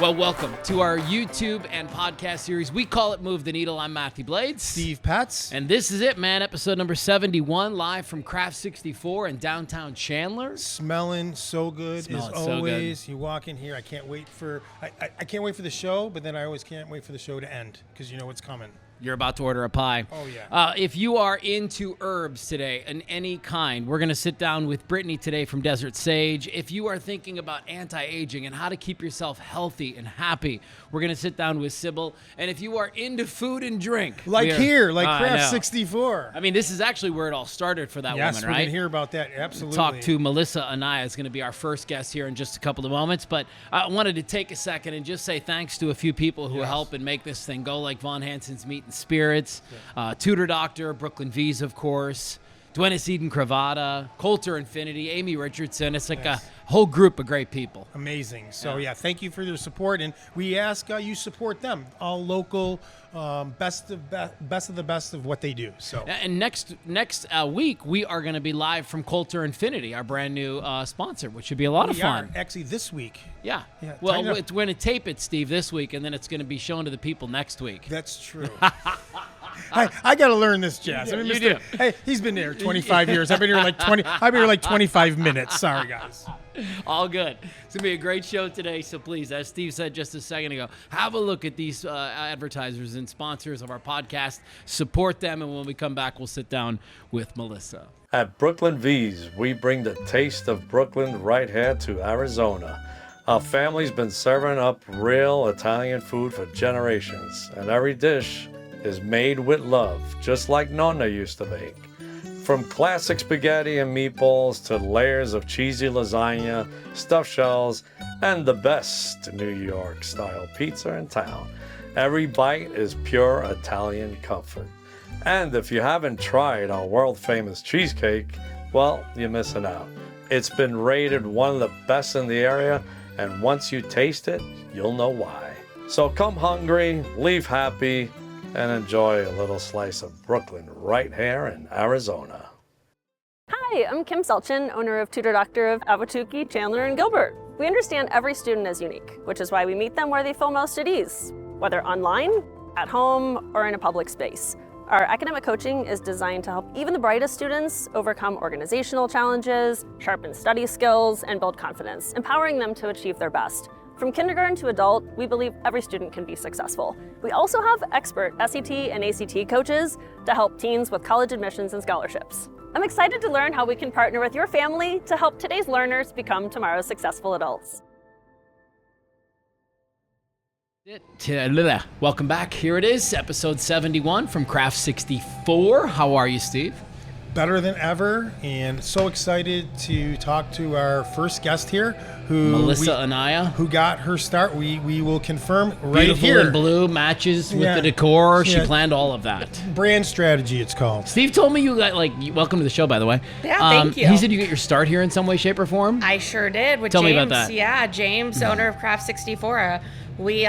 Well, welcome to our YouTube and podcast series. We call it Move the Needle. I'm Matthew Blades. Steve Petz. And this is it, man. Episode number 71, live from Craft 64 in downtown Chandler. Smelling so good as always. You walk in here, I can't wait for the show, but then I always can't wait for the show to end because you know what's coming. You're about to order a pie. Oh, yeah. If you are into herbs today, in any kind, we're going to sit down with Brittney today from Desert Sage. If you are thinking about anti-aging and how to keep yourself healthy and happy, we're going to sit down with Sybil. And if you are into food and drink. Craft 64. I mean, this is actually where it all started for that woman, right? Yes, we're going to hear about that. Absolutely. Talk to Melissa Anaya is going to be our first guest here in just a couple of moments. But I wanted to take a second and just say thanks to a few people who help and make this thing go, like Von Hansen's Meat and Spirits, Tutor Doctor, Brooklyn V's, of course, Duenas Eden Cravata, Coulter Infinity, Amy Richardson. It's like a whole group of great people. Amazing. So, thank you for your support. And we ask you support them, all local, best of the best of what they do. So, and next week, we are going to be live from Coulter Infinity, our brand new sponsor, which should be a lot of fun. Actually, this week. Yeah. Well, we're going to tape it, Steve, this week, and then it's going to be shown to the people next week. That's true. I got to learn this jazz. You do. Hey, he's been there 25 years. I've been here like 25 minutes. Sorry, guys. All good. It's going to be a great show today, so please, as Steve said just a second ago, have a look at these advertisers and sponsors of our podcast. Support them, and when we come back, we'll sit down with Melissa. At Brooklyn V's, we bring the taste of Brooklyn right here to Arizona. Our family's been serving up real Italian food for generations, and every dish is made with love, just like Nonna used to make. From classic spaghetti and meatballs to layers of cheesy lasagna, stuffed shells, and the best New York-style pizza in town, every bite is pure Italian comfort. And if you haven't tried our world-famous cheesecake, well, you're missing out. It's been rated one of the best in the area, and once you taste it, you'll know why. So come hungry, leave happy, and enjoy a little slice of Brooklyn right here in Arizona. Hi, I'm Kim Selchin, owner of Tutor Doctor of Ahwatukee, Chandler, and Gilbert. We understand every student is unique, which is why we meet them where they feel most at ease, whether online, at home, or in a public space. Our academic coaching is designed to help even the brightest students overcome organizational challenges, sharpen study skills, and build confidence, empowering them to achieve their best. From kindergarten to adult, we believe every student can be successful. We also have expert SAT and ACT coaches to help teens with college admissions and scholarships. I'm excited to learn how we can partner with your family to help today's learners become tomorrow's successful adults. Welcome back. Here it is, episode 71 from Craft 64. How are you, Steve? Better than ever, and so excited to talk to our first guest here, Melissa Anaya, who got her start. We will confirm right Beautiful here. in blue, matches with the decor. She Yeah. planned all of that. Brand strategy, it's called. Steve told me you got welcome to the show, by the way. Yeah, thank you. He said you get your start here in some way, shape, or form. I sure did with Tell James. me about that. Yeah, James, owner of Craft 64. We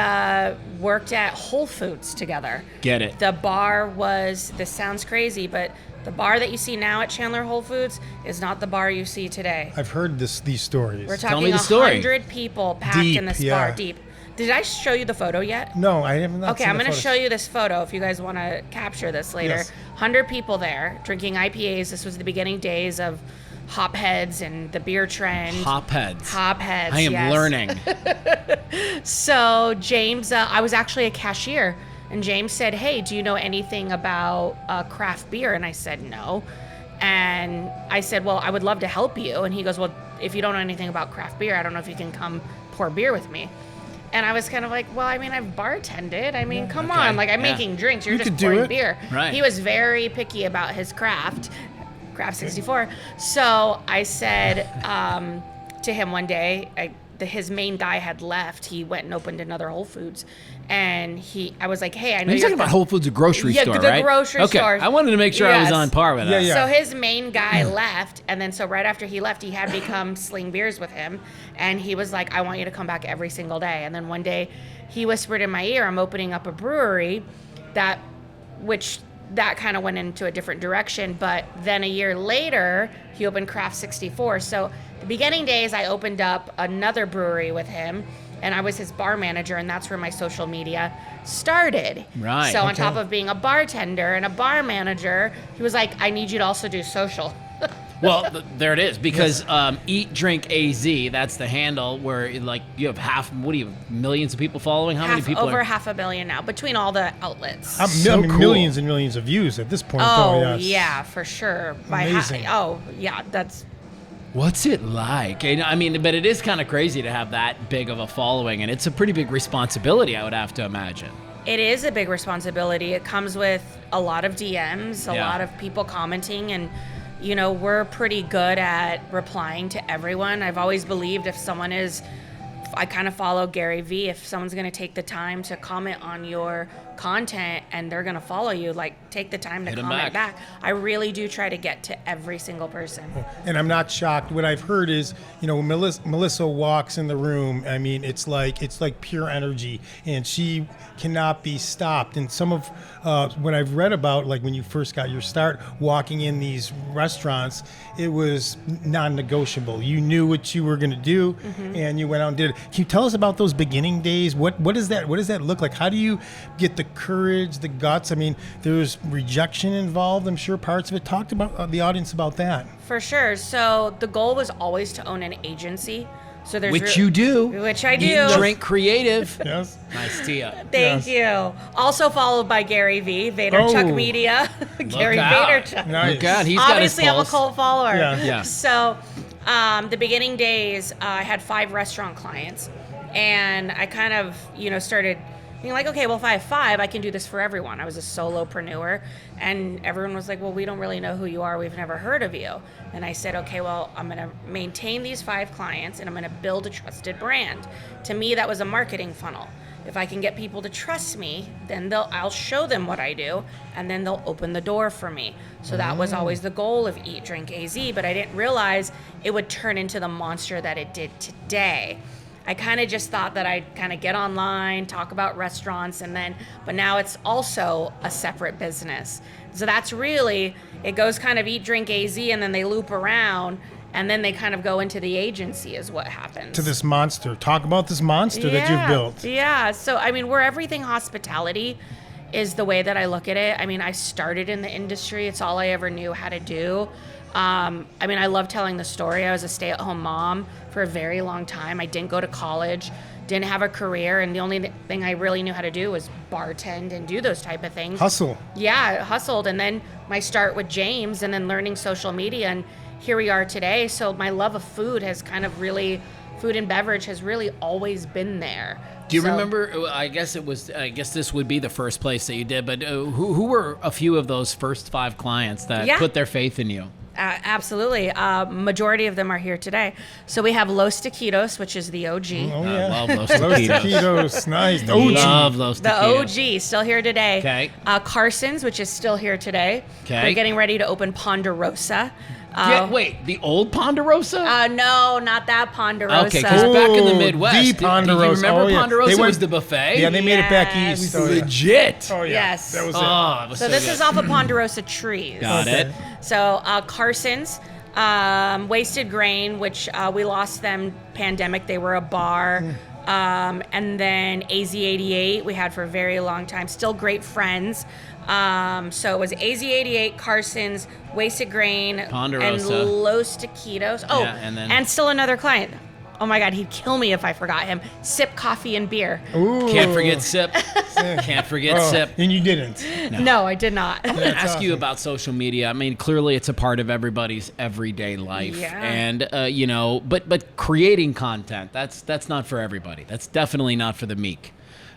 worked at Whole Foods together. Get it. The bar was, this sounds crazy, but the bar that you see now at Chandler Whole Foods is not the bar you see today. I've heard these stories. We're Tell me talking the story. 100 people packed in this bar deep. Did I show you the photo yet? No, I haven't. Okay, I'm going to show you this photo if you guys want to capture this later. Yes. 100 people there drinking IPAs. This was the beginning days of hopheads and the beer trend. Hopheads. Hopheads, I am yes. learning. So James, I was actually a cashier, and James said, "Hey, do you know anything about craft beer?" And I said, "No." And I said, "Well, I would love to help you." And he goes, "Well, if you don't know anything about craft beer, I don't know if you can come pour beer with me." And I was kind of like, well, I mean, I've bartended. I mean, come on. Like, I'm making drinks. You're just pouring beer. Right. He was very picky about his craft 64. So I said to him one day, his main guy had left. He went and opened another Whole Foods. And I was like, hey, I know you're talking about Whole Foods, a grocery store, right? Yeah, the grocery store. Okay, I wanted to make sure I was on par with that. Yeah. So his main guy left, and then so right after he left, he had me come sling beers with him, and he was like, I want you to come back every single day. And then one day, he whispered in my ear, I'm opening up a brewery, that kind of went into a different direction. But then a year later, he opened Craft 64. So the beginning days, I opened up another brewery with him. and I was his bar manager, and that's where my social media started. Right. So on top of being a bartender and a bar manager, he was like, I need you to also do social. Well, there it is, because Eat Drink AZ, that's the handle where like you have millions of people following? How many people? Over 500 million now between all the outlets. So cool. Millions and millions of views at this point. Oh, yeah, for sure. Amazing. That's... What's it like? I mean, but it is kind of crazy to have that big of a following, and it's a pretty big responsibility, I would have to imagine. It is a big responsibility. It comes with a lot of DMs, a lot of people commenting, and you know, we're pretty good at replying to everyone. I've always believed I kind of follow Gary Vee. If someone's going to take the time to comment on your content and they're going to follow you, like, take the time to comment back. I really do try to get to every single person. And I'm not shocked. What I've heard is, you know, when Melissa walks in the room, I mean, it's like pure energy, and she cannot be stopped. And some of what I've read about, like when you first got your start walking in these restaurants, it was non-negotiable. You knew what you were going to do, and you went out and did it. Can you tell us about those beginning days? What does that look like? How do you get the courage, the guts? I mean, there's rejection involved, I'm sure, parts of it. Talk about the audience about that. For sure. So the goal was always to own an agency. So there's Which you do. Which I do. Eat, Drink Creative. Yes. Nice tee up. Thank you. Also followed by Gary Vee, Vaynerchuk Media. Gary Vaynerchuk. Nice. Look out. He's Obviously, got I'm a his cult follower. Yeah. So the beginning days, I had 5 restaurant clients, and I kind of, started being like, okay, well, if I have 5, I can do this for everyone. I was a solopreneur, and everyone was like, well, we don't really know who you are. We've never heard of you. And I said, okay, well, I'm going to maintain these 5 clients, and I'm going to build a trusted brand. To me, that was a marketing funnel. If I can get people to trust me, then I'll show them what I do, and then they'll open the door for me. So that was always the goal of Eat, Drink, AZ, but I didn't realize it would turn into the monster that it did today. I kind of just thought that I'd kind of get online, talk about restaurants, but now it's also a separate business. So that's really, it goes kind of Eat, Drink, AZ, and then they loop around, and then they kind of go into the agency is what happens. To this monster. Talk about this monster that you've built. Yeah. So, I mean, we're everything hospitality is the way that I look at it. I mean, I started in the industry. It's all I ever knew how to do. I love telling the story. I was a stay-at-home mom for a very long time. I didn't go to college, didn't have a career, and the only thing I really knew how to do was bartend and do those type of things. Hustle. Yeah, I hustled, and then my start with James, and then learning social media, and here we are today. So my love of food food and beverage has really always been there. Do you remember, I guess this would be the first place that you did, but who were a few of those first 5 clients that put their faith in you? Absolutely. Majority of them are here today. So we have Los Taquitos, which is the OG. Oh, yeah. I love Los Los Taquitos. Taquitos, nice. OG. Love Los Taquitos. The OG, still here today. Okay. Carson's, which is still here today. Okay. We're getting ready to open Ponderosa. Wait, the old Ponderosa? No, not that Ponderosa. Okay, because back in the Midwest, the Ponderosa. Do you remember Ponderosa? They was the buffet? Yeah, they made it back east. Legit. Oh, yeah. Yes. That was it was So this is off of Ponderosa trees. Got it. So Carson's, Wasted Grain, which we lost them pandemic. They were a bar. And then AZ88 we had for a very long time. Still great friends. So it was AZ88, Carson's, Wasted Grain, Ponderosa, and Los Taquitos. Oh, yeah, and still another client. Oh my God, he'd kill me if I forgot him. Sip Coffee and Beer. Ooh. Can't forget Sip. Can't forget Sip. And you didn't. No, I did not. I'm going to ask you about social media. I mean, clearly it's a part of everybody's everyday life. Yeah. And, but creating content, that's not for everybody. That's definitely not for the meek.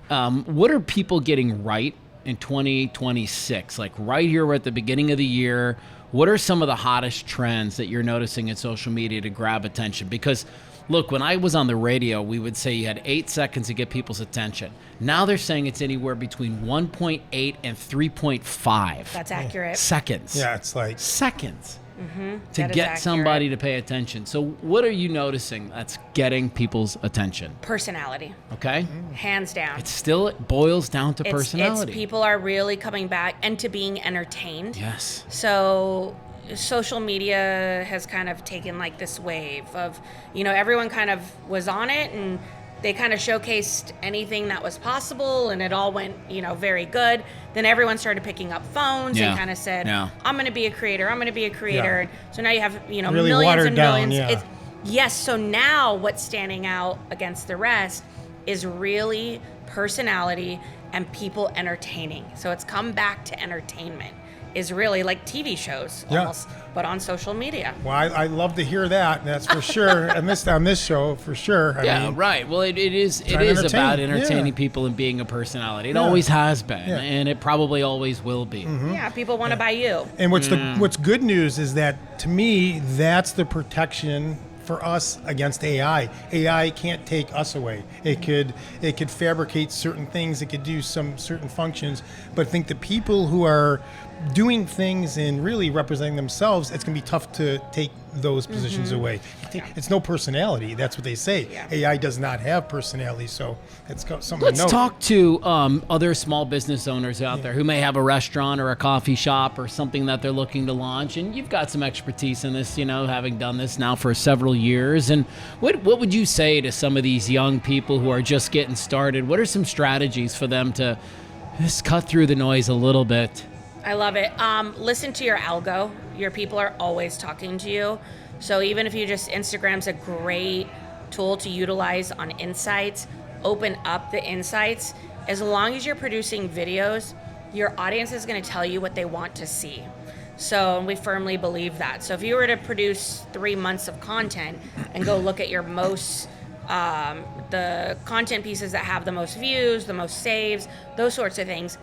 What are people getting right in 2026? Like right here, we're at the beginning of the year. What are some of the hottest trends that you're noticing in social media to grab attention? Because look, when I was on the radio, we would say you had 8 seconds to get people's attention. Now they're saying it's anywhere between 1.8 and 3.5. That's accurate. Seconds. Yeah, it's like seconds to That is get accurate. somebody to pay attention. So what are you noticing that's getting people's attention? Personality. Okay. Hands down. It boils down to personality. It's people are really coming back and to being entertained. Yes. So social media has kind of taken like this wave of, everyone kind of was on it and they kind of showcased anything that was possible, and it all went, very good. Then everyone started picking up phones and kind of said, I'm going to be a creator. I'm going to be a creator. Yeah. So now you have, Really millions watered and down, millions. Yes. So now what's standing out against the rest is really personality and people entertaining. So it's come back to entertainment. Is really like TV shows almost, but on social media. Well, I love to hear that. That's for sure. And on this show, for sure. I mean, right. Well, it is about entertaining people and being a personality. It always has been, and it probably always will be. Yeah, people want to buy you. And what's good news is that, to me, that's the protection for us against AI. AI can't take us away. It could fabricate certain things. It could do some certain functions. But I think the people who are doing things and really representing themselves, it's going to be tough to take those positions away. It's no personality. That's what they say. Yeah. AI does not have personality, so it's something Let's to note. talk to other small business owners out there who may have a restaurant or a coffee shop or something that they're looking to launch. And you've got some expertise in this, having done this now for several years. And what would you say to some of these young people who are just getting started? What are some strategies for them to just cut through the noise a little bit? I love it. Listen to your algo. Your people are always talking to you. So even if Instagram's a great tool to utilize on insights, open up the insights. As long as you're producing videos, your audience is going to tell you what they want to see. So we firmly believe that. So if you were to produce 3 months of content and go look at your most the content pieces that have the most views, the most saves, those sorts of things,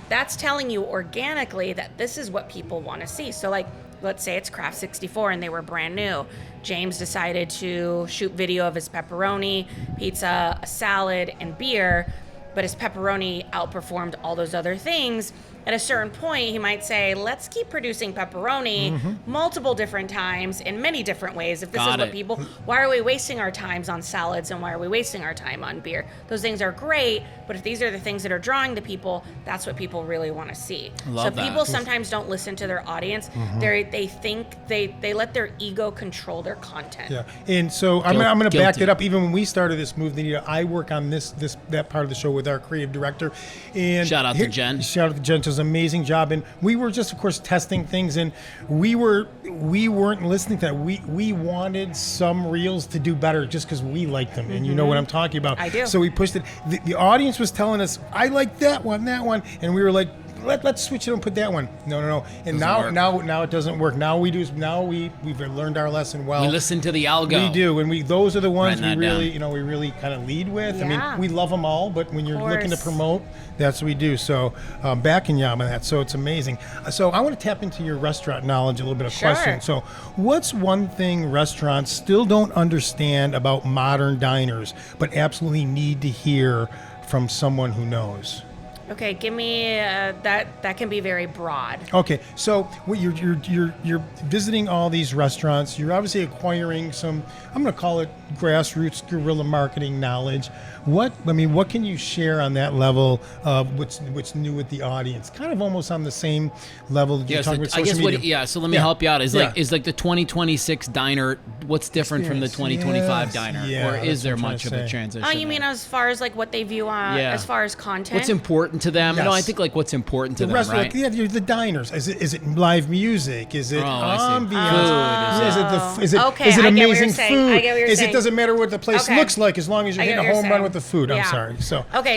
that's telling you organically that this is what people want to see. So like, let's say it's Craft 64 and they were brand new. James decided to shoot video of his pepperoni, pizza, a salad, and beer, but his pepperoni outperformed all those other things. At a certain point, he might say, let's keep producing pepperoni multiple different times in many different ways. If this is what people, why are we wasting our times on salads and why are we wasting our time on beer? Those things are great, but if these are the things that are drawing the people, that's what people really want to see. So people sometimes don't listen to their audience. They think they let their ego control their content. Yeah, and so I'm going to back it up. Even when we started this move, I work on that part of the show with our creative director. And shout out to Jen. Shout out to Jen. Does an amazing job, and we were just, of course, testing things, and we weren't listening to that. We wanted some reels to do better just because we liked them, and you know what I'm talking about. I do. So we pushed it. The audience was telling us, I like that one, and we were like, let's switch it and put that one. No. And now it doesn't work. We've learned our lesson well. We listen to the algo. We do, and those are the ones we really kind of lead with. Yeah. I mean, we love them all, but when you're looking to promote, that's what we do. So backing you on that. So it's amazing. So I want to tap into your restaurant knowledge a little bit of question. So what's one thing restaurants still don't understand about modern diners, but absolutely need to hear from someone who knows? Okay, give me that can be very broad. Okay, so you're visiting all these restaurants. You're obviously acquiring some, I'm going to call it grassroots guerrilla marketing knowledge. What can you share on that level of what's new with the audience? Kind of almost on the same level that you're talking about social media. So let me help you out. Is like the 2026 diner, what's different from the 2025 diner? Or is there much of a transition? Oh, you mean as far as like what they view on as far as content? What's important to them? Yes. I think like what's important to them, right? The diners. Is it live music? Is it ambiance? Food? Is it amazing food? I get what you're saying. It doesn't matter what the place looks like as long as you're hitting a home run with the food. I'm sorry.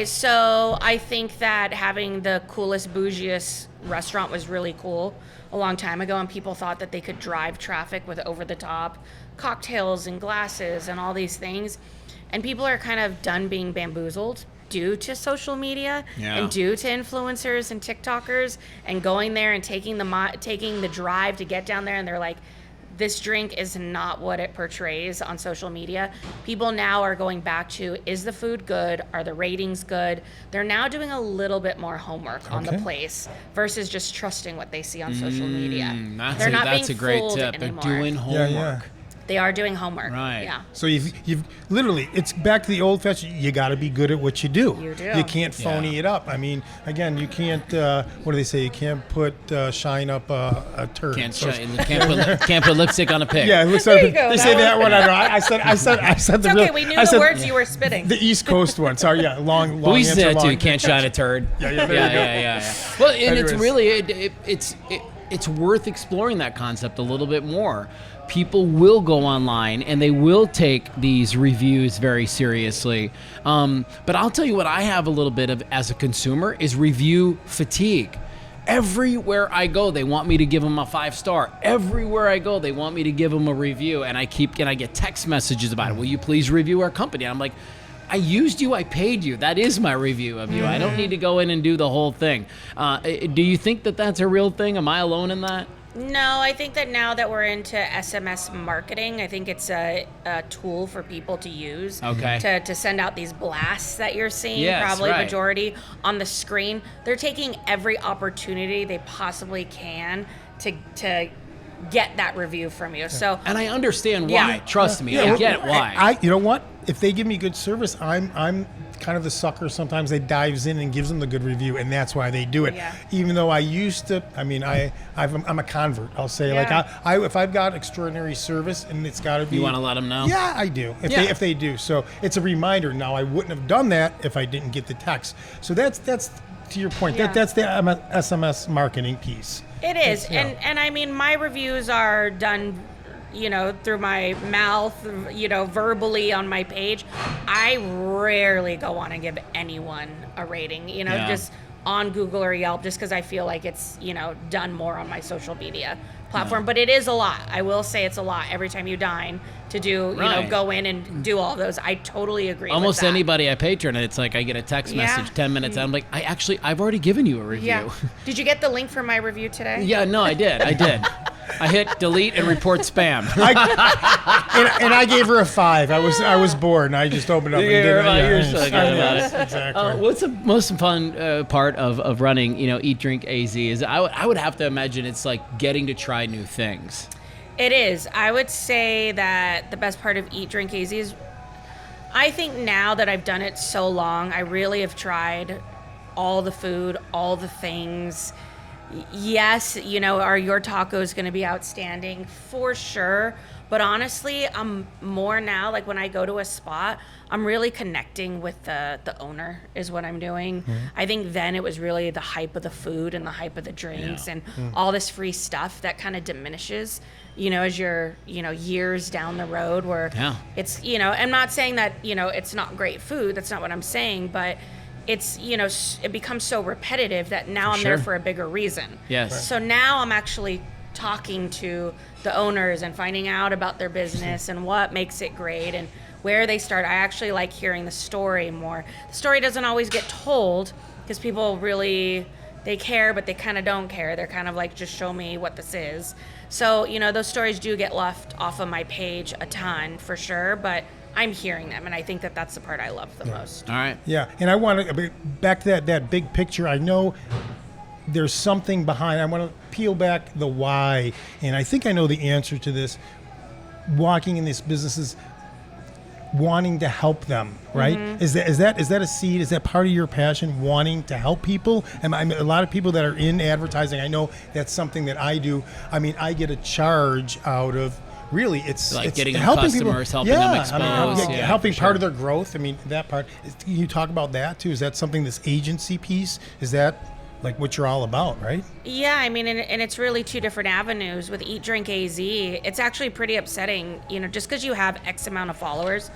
So I think that having the coolest, bougiest restaurant was really cool a long time ago, and people thought that they could drive traffic with over-the-top cocktails and glasses and all these things. And people are kind of done being bamboozled due to social media and due to influencers and TikTokers and going there and taking the drive to get down there, and they're like, this drink is not what it portrays on social media. People now are going back to, is the food good? Are the ratings good? They're now doing a little bit more homework on the place versus just trusting what they see on social media. That's a great tip. Anymore. They're doing homework. They are doing homework. Right. Yeah. So you've literally, it's back to the old fashioned. You got to be good at what you do. You do. You can't phony it up. I mean, again, you can't. What do they say? You can't put shine up a turd. Can't put lipstick on a pig. Yeah, it looks There like you go. they That say one. that one. I know. I said It's the okay. real. We knew I the said words you were spitting. the East Coast one. Sorry, yeah, long. But we used to say answer, that too. long- You can't shine a turd. Yeah, there you go. Yeah. Well, and it's Anyways. really it's worth exploring that concept a little bit more. People will go online and they will take these reviews very seriously. But I'll tell you what I have a little bit of as a consumer is review fatigue. Everywhere I go, they want me to give them a 5-star. Everywhere I go, they want me to give them a review, and I get text messages about it. Will you please review our company? And I'm like, I used you, I paid you. That is my review of you. I don't need to go in and do the whole thing. Do you think that that's a real thing? Am I alone in that? No, I think that now that we're into SMS marketing, I think it's a tool for people to use to send out these blasts that you're seeing, Yes, probably right. majority on the screen. They're taking every opportunity they possibly can to get that review from you. So, And I understand why. Yeah. Trust me, I well, get why. You know what? If they give me good service, I'm kind of the sucker sometimes that dives in and gives them the good review, and that's why they do it. Yeah. Even though I used to, I mean, I'm a convert. I'll say like Yeah. if I've got extraordinary service and it's got to be. You want to let them know? Yeah, I do. If they do, so it's a reminder. Now I wouldn't have done that if I didn't get the text. So that's to your point. Yeah. That's the SMS marketing piece. it is. Yeah. And I mean, my reviews are done, through my mouth, verbally on my page. I rarely go on and give anyone a rating, just on Google or Yelp, just because I feel like it's, done more on my social media platform. But it is a lot. I will say it's a lot every time you dine to do, Right. go in and do all those. I totally agree Almost with that. anybody I patron, it's like I get a text Yeah. message 10 minutes and I'm like, I've already given you a review. Yeah. Did you get the link for my review today? Yeah, no, I did. I hit delete and report spam. And I gave her a 5. I was bored, and I just opened up. You and gave did her it. a 5. Yeah, You're so good about yes, it. Exactly. What's the most fun part of running, Eat, Drink, AZ is I would have to imagine it's like getting to try new things. It is. I would say that the best part of Eat, Drink, AZ is, I think now that I've done it so long, I really have tried all the food, all the things. Yes, are your tacos going to be outstanding? For sure. But honestly, I'm more now, like when I go to a spot, I'm really connecting with the owner is what I'm doing. Mm-hmm. I think then it was really the hype of the food and the hype of the drinks and all this free stuff that kind of diminishes, as you're, years down the road where it's, I'm not saying that, it's not great food. That's not what I'm saying, but it's, it becomes so repetitive that now I'm there for a bigger reason. Yes. Right. So now I'm actually talking to the owners and finding out about their business and what makes it great and where they start. I actually like hearing the story more. The story doesn't always get told because people really, they care, but they kind of don't care. They're kind of like, just show me what this is. So, those stories do get left off of my page a ton for sure, but I'm hearing them, and I think that that's the part I love the most. All right. Yeah, and I want to back to that big picture. I know there's something behind. I want to peel back the why, and I think I know the answer to this. Walking in these businesses, wanting to help them, right? Mm-hmm. Is that a seed? Is that part of your passion, wanting to help people? And a lot of people that are in advertising, I know that's something that I do. I mean, I get a charge out of. Really, it's Like it's getting them helping customers, people. helping them yeah, expose. I mean, Yeah, helping for part sure. of their growth. I mean, that part. Can you talk about that too? Is that something, this agency piece? Is that like what you're all about, right? Yeah, I mean, and it's really two different avenues. With Eat, Drink, AZ, it's actually pretty upsetting, just because you have X amount of followers.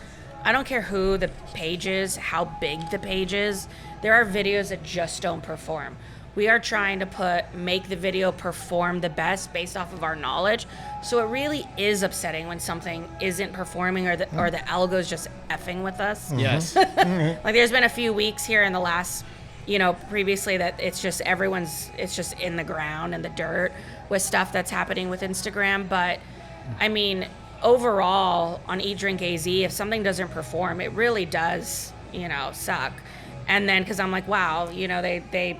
I don't care who the page is, how big the page is. There are videos that just don't perform. We are trying to make the video perform the best based off of our knowledge. So it really is upsetting when something isn't performing or the algo's just effing with us. Yes. Like there's been a few weeks here in the last, previously that it's just it's just in the ground and the dirt with stuff that's happening with Instagram. But I mean, overall on Eat, Drink, AZ, if something doesn't perform, it really does, suck. And then, cause I'm like, wow, they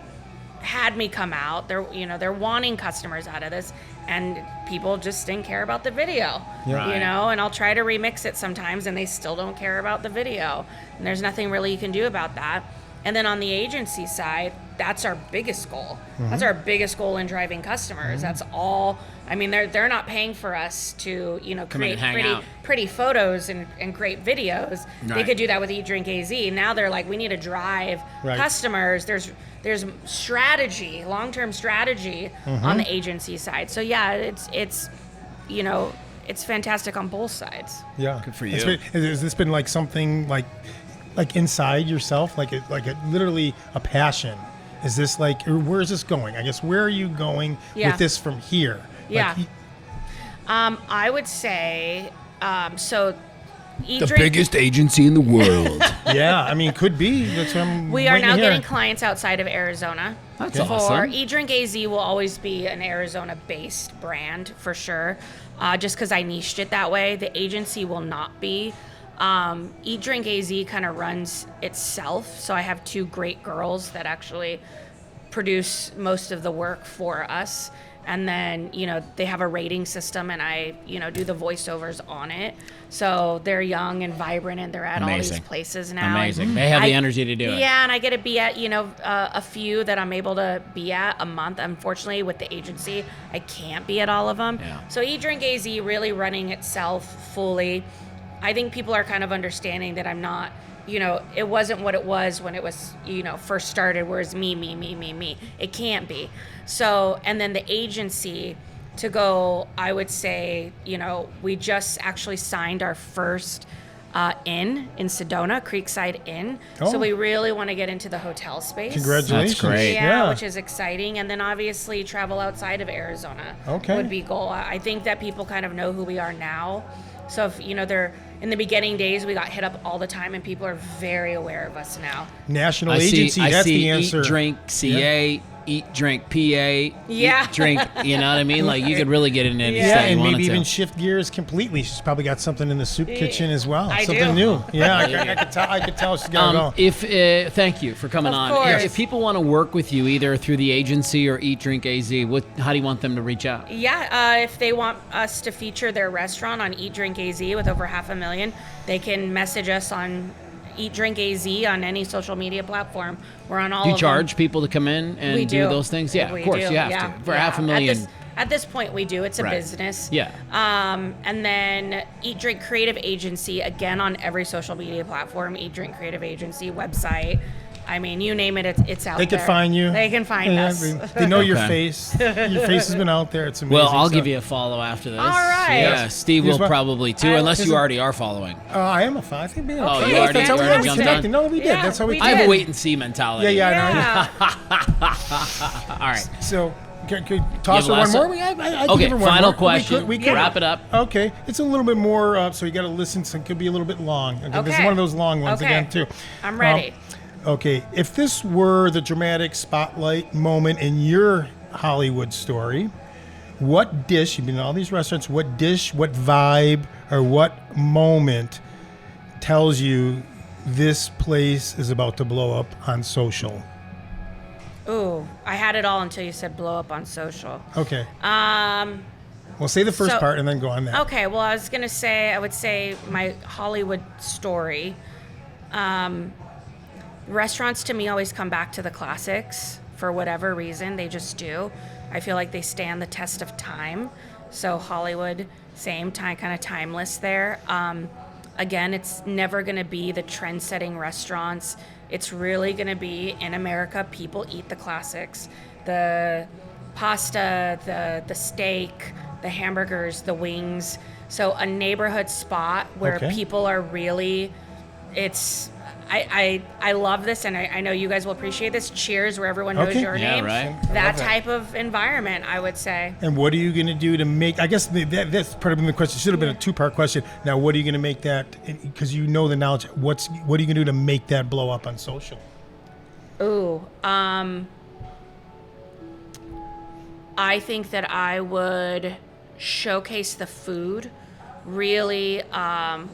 had me come out. They're wanting customers out of this, and people just didn't care about the video, Yeah. you know, and I'll try to remix it sometimes and they still don't care about the video. And there's nothing really you can do about that. And then on the agency side, that's our biggest goal. That's our biggest goal in driving customers. That's all. I mean, they're not paying for us to, you know, Come in create and hang out. pretty photos and great videos. They Right. could do that with Eat Drink AZ. Now they're like, we need to drive Right. customers. There's strategy, long-term strategy on the agency side. So yeah, it's you know, it's fantastic on both sides. Yeah. Good for It's you. has this been like something like inside yourself, like literally a passion? Is this like, or where is this going? I guess, where are you going Yeah. with this from here? Yeah. Like, I would say, so Eat The Drink. biggest agency in the world. yeah, I mean, could be. That's what I'm We are waiting now to hear. getting clients outside of Arizona. That's For awesome. Eat Drink AZ will always be an Arizona-based brand for sure, just because I niched it that way. The agency will not be. Eat Drink AZ kind of runs itself, so I have two great girls that actually produce most of the work for us. And then, you know, they have a rating system and I, you know, do the voiceovers on it. So they're young and vibrant and they're at all Amazing. these places now. And Amazing. They have the I- energy to do it. Yeah, and I get to be at, you know, a few that I'm able to be at a month. Unfortunately, with the agency, I can't be at all of them. Yeah. So Eat Drink AZ really running itself fully. I think people are kind of understanding that I'm not, you know, it wasn't what it was when it was, you know, first started, where it's me. It can't be. So, and then the agency to go, I would say, you know, we just actually signed our first inn in Sedona, Creekside Inn. Oh. So we really want to get into the hotel space. Congratulations. That's great. Yeah, which is exciting. And then obviously travel outside of Arizona Okay. would be goal. I think that people kind of know who we are now. So if, you know, they're in the beginning days, we got hit up all the time and people are very aware of us now. National I agency, see that's the Eat answer. Drink CA, Eat Drink PA, Yeah. Eat Drink, you know what I mean? Like, you could really get into any Yeah. Yeah, state you and wanted maybe to. even shift gears completely. She's probably got something in the soup kitchen as well. I Something do. new. Yeah, I could tell she's got it all. If thank you for coming Of on. course. If people want to work with you either through the agency or Eat Drink AZ, how do you want them to reach out? Yeah, if they want us to feature their restaurant on Eat Drink AZ with over 500,000, they can message us on Eat Drink AZ on any social media platform. We're on all Do you of charge them. people to come in and We do do. those things? Yeah, We of course do, you have yeah, to. For yeah. 500,000. At this point, we do. It's a Right. business. Yeah. And then Eat Drink Creative Agency, again, on every social media platform, Eat Drink Creative Agency website. I mean, you name it, it's out They there. could find you. They can find Yeah, us. They know your Okay. face. Your face has been out there. It's amazing. Well, I'll So- give you a follow after this. All right. Yeah, Steve Here's will what- probably too, unless you already are following. I am a fan. I think, man. Oh, okay. you already- That's how you we already always jumped connected. on? No, we did. Yeah, That's how we we I have a did. wait and see mentality. Yeah, I know. Yeah. All right. So, could toss You her have one a more? last- I can Okay, give her one final more. question. We could. Wrap it up. Okay, it's a little bit more, so you got to listen. So it could be a little bit long. Okay, this is Okay. one of those long ones Okay. again too. I'm ready. Okay, if this were the dramatic spotlight moment in your Hollywood story, what dish? You've been in all these restaurants. What dish? What vibe? Or what moment tells you this place is about to blow up on social? Ooh, I had it all until you said blow up on social. Okay. Well, say the first so- part and then go on that. Okay, well, I would say my Hollywood story. Restaurants to me always come back to the classics for whatever reason. They just do. I feel like they stand the test of time. So Hollywood, same time, kind of timeless there. Again, it's never going to be the trend-setting restaurants. It's really going to be, in America, people eat the classics. The pasta, the steak, the hamburgers, the wings. So a neighborhood spot where Okay. people are really, I love this, and I know you guys will appreciate this. Cheers, where everyone knows Okay. your Yeah, name. right. That type of environment, I would say. And what are you going to do to make? I guess that's part of the question. Should have been a two-part question. Now, what are you going to make that? Because you know the knowledge. What are you going to do to make that blow up on social? Ooh, I think that I would showcase the food really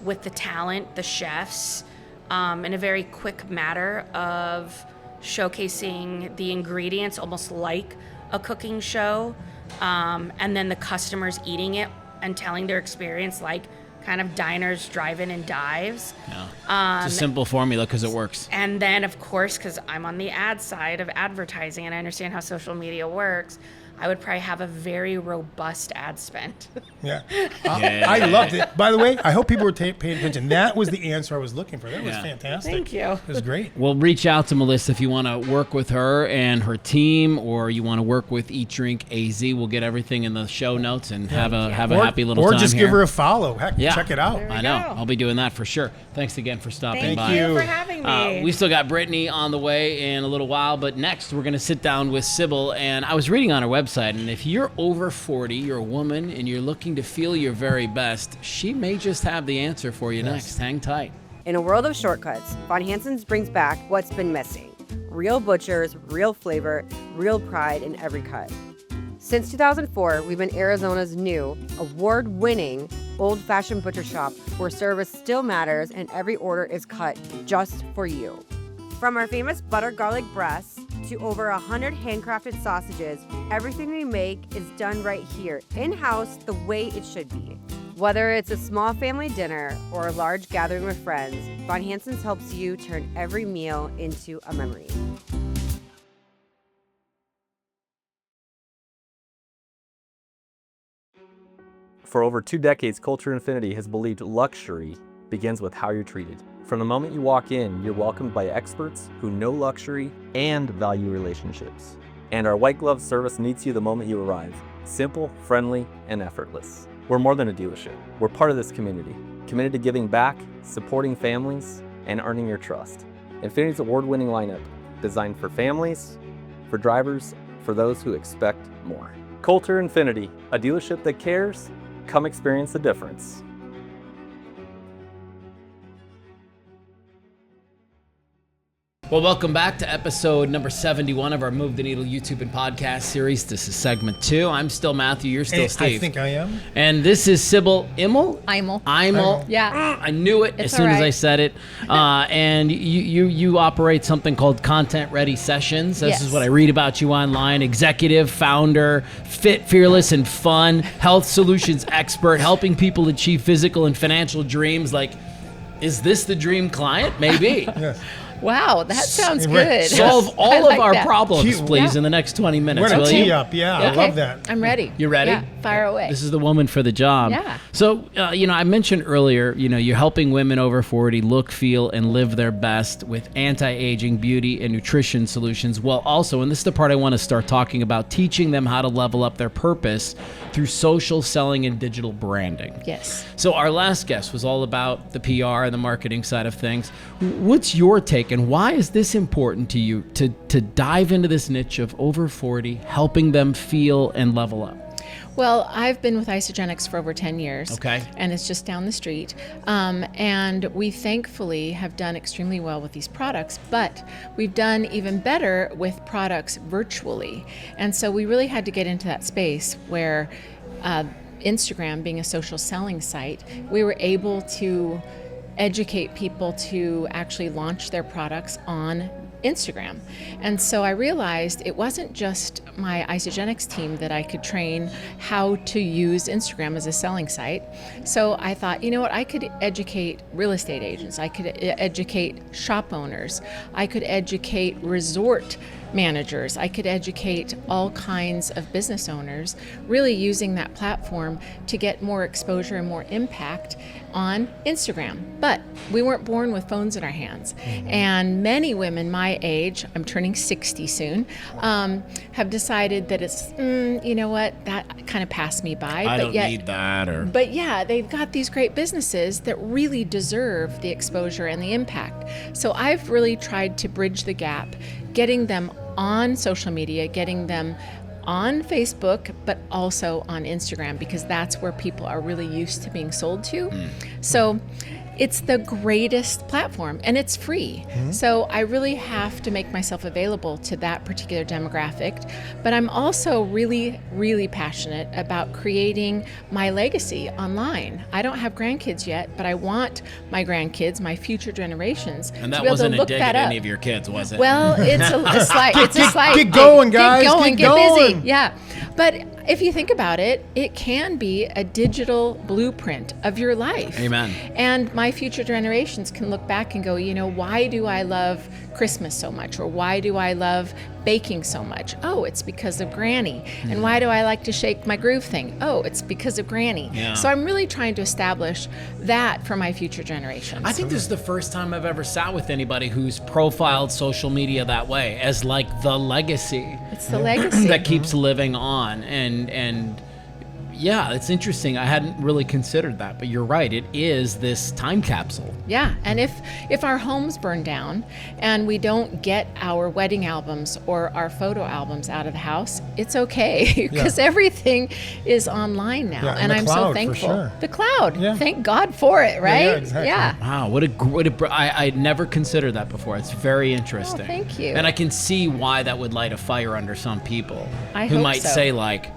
with the talent, the chefs, in a very quick matter of showcasing the ingredients, almost like a cooking show. and then the customers eating it and telling their experience like kind of diners, drive-in, and dives. Yeah. It's a simple formula because it works. And then, of course, because I'm on the ad side of advertising and I understand how social media works, I would probably have a very robust ad spend. Yeah. I loved it. By the way, I hope people were paying attention. That was the answer I was looking for. That was fantastic. Thank you. It was great. Well, reach out to Melissa if you want to work with her and her team, or you want to work with Eat Drink AZ. We'll get everything in the show notes and have a happy little time Or just here. give her a follow. Heck, check it out. I know. I'll be doing that for sure. Thanks again for stopping by. Thank you for having me. We still got Brittney on the way in a little while, but next we're going to sit down with Sybil. And I was reading on her website, and if you're over 40, you're a woman, and you're looking to feel your very best, she may just have the answer for you next. Hang tight. In a world of shortcuts, Von Hansen's brings back what's been missing. Real butchers, real flavor, real pride in every cut. Since 2004, we've been Arizona's new, award-winning, old-fashioned butcher shop where service still matters and every order is cut just for you. From our famous butter garlic breasts to over 100 handcrafted sausages, everything we make is done right here, in-house, the way it should be. Whether it's a small family dinner or a large gathering with friends, Von Hansen's helps you turn every meal into a memory. For over 2 decades, Culture Infinity has believed luxury begins with how you're treated. From the moment you walk in, you're welcomed by experts who know luxury and value relationships. And our white glove service meets you the moment you arrive. Simple, friendly, and effortless. We're more than a dealership. We're part of this community, committed to giving back, supporting families, and earning your trust. Infinity's award-winning lineup, designed for families, for drivers, for those who expect more. Culture Infinity, a dealership that cares. Come experience the difference. Well, welcome back to episode number 71 of our Move the Needle YouTube and podcast series. This is segment 2. I'm still Matthew. You're still Steve. I think I am. And this is Sybil Imel. Imel. Yeah. I knew it as soon as I said it. And you operate something called Content Ready Sessions. This is what I read about you online. Executive, founder, fit, fearless, and fun, health solutions expert, helping people achieve physical and financial dreams. Like, is this the dream client? Maybe. Yes. Wow, that sounds good. Solve all of our problems, Cute. please, in the next 20 minutes, We're will gonna tee you? up. Yeah, I love that. I'm ready. You ready? Yeah, fire away. This is the woman for the job. Yeah. So, I mentioned earlier, you're helping women over 40 look, feel, and live their best with anti-aging, beauty, and nutrition solutions, while also, and this is the part I want to start talking about, teaching them how to level up their purpose through social selling and digital branding. Yes. So our last guest was all about the PR and the marketing side of things. What's your take, and why is this important to you to dive into this niche of over 40, helping them feel and level up? Well, I've been with Isogenics for over 10 years. Okay. And it's just down the street. And we thankfully have done extremely well with these products, but we've done even better with products virtually. And so we really had to get into that space where Instagram, being a social selling site, we were able to educate people to actually launch their products on Instagram. And so I realized it wasn't just my Isogenics team that I could train how to use Instagram as a selling site. So I thought, you know what, I could educate real estate agents, I could educate shop owners, I could educate resort managers, I could educate all kinds of business owners, really using that platform to get more exposure and more impact on Instagram. But we weren't born with phones in our hands. And many women my age, I'm turning 60 soon, have decided that it's, you know what, that kind of passed me by. I don't need that. But yeah, they've got these great businesses that really deserve the exposure and the impact. So I've really tried to bridge the gap, getting them on social media, getting them on Facebook, but also on Instagram, because that's where people are really used to being sold to. So it's the greatest platform and it's free. So I really have to make myself available to that particular demographic. But I'm also really, really passionate about creating my legacy online. I don't have grandkids yet, but I want my grandkids, my future generations, And that to be able wasn't to a look dig that at up. any of your kids, was it? Well, it's a slight. Get going, guys. Get going, Get get busy. going. Yeah. But if you think about it, it can be a digital blueprint of your life. Amen. And my future generations can look back and go, why do I love Christmas so much? Or why do I love baking so much? Oh, it's because of Granny. And why do I like to shake my groove thing? Oh, it's because of Granny. Yeah. So I'm really trying to establish that for my future generations. I think this is the first time I've ever sat with anybody who's profiled social media that way, as like the legacy. It's the legacy that keeps living on. And yeah, it's interesting. I hadn't really considered that, but you're right. It is this time capsule. Yeah, and if our homes burn down and we don't get our wedding albums or our photo albums out of the house, it's okay because everything is online now, Yeah, and the I'm cloud, so thankful. for sure. The cloud, Yeah. thank God for it, right? Yeah, exactly. Yeah. Wow, I'd never considered that before. It's very interesting. Oh, thank you. And I can see why that would light a fire under some people I who hope might so. say like,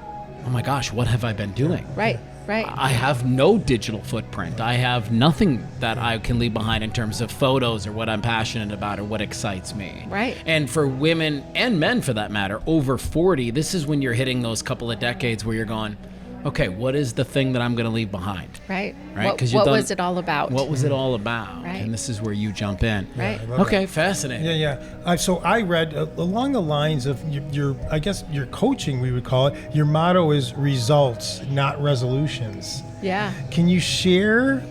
oh my gosh, what have I been doing? Right. I have no digital footprint. I have nothing that I can leave behind in terms of photos or what I'm passionate about or what excites me. Right. And for women and men for that matter, over 40, this is when you're hitting those couple of decades where you're going, okay, what is the thing that I'm going to leave behind? Right. Right? What 'Cause you've done- was it all about? What was it all about? Right. And this is where you jump in. Right. I love Okay, fascinating. Yeah. So I read along the lines of your, I guess your coaching, we would call it. Your motto is results, not resolutions. Yeah. Can you share,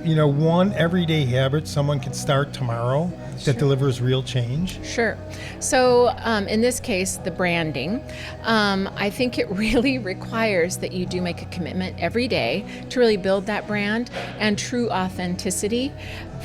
one everyday habit someone can start tomorrow that delivers real change? Sure. So in this case, the branding, I think it really requires that you do make a commitment every day to really build that brand and true authenticity.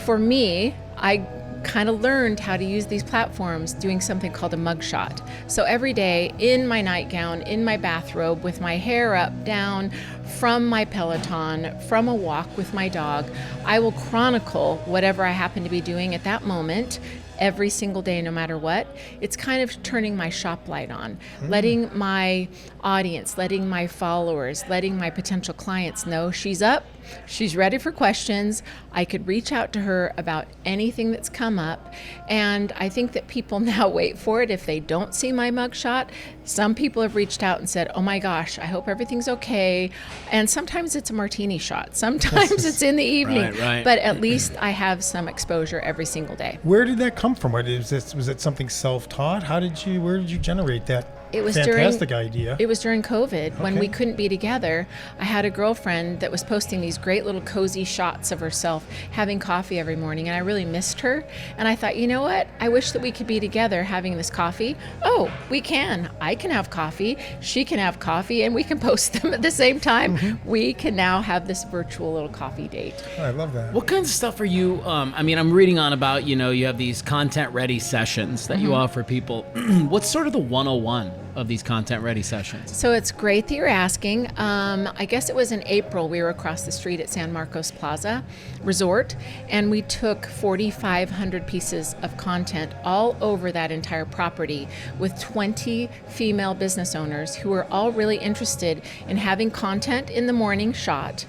For me, I kind of learned how to use these platforms doing something called a mugshot. So every day in my nightgown, in my bathrobe, with my hair up, down, from my Peloton, from a walk with my dog, I will chronicle whatever I happen to be doing at that moment every single day, no matter what. It's kind of turning my shop light on, letting my audience, letting my followers, letting my potential clients know she's up, she's ready for questions. I could reach out to her about anything that's come up. And I think that people now wait for it if they don't see my mugshot. Some people have reached out and said, oh my gosh, I hope everything's okay. And sometimes it's a martini shot. Sometimes it's in the evening. Right. But at least I have some exposure every single day. Where did that come from? Was it something self-taught? Where did you generate that? It was fantastic idea. It was during COVID when Okay. we couldn't be together. I had a girlfriend that was posting these great little cozy shots of herself having coffee every morning, and I really missed her. And I thought, you know what? I wish that we could be together having this coffee. Oh, we can. I can have coffee. She can have coffee, and we can post them at the same time. We can now have this virtual little coffee date. Oh, I love that. What kinds of stuff are you, I'm reading on about, you have these content ready sessions that you offer people. What's sort of the 101 of these content ready sessions? So it's great that you're asking. I guess it was in April, we were across the street at San Marcos Plaza Resort, and we took 4,500 pieces of content all over that entire property with 20 female business owners who were all really interested in having content in the morning shot.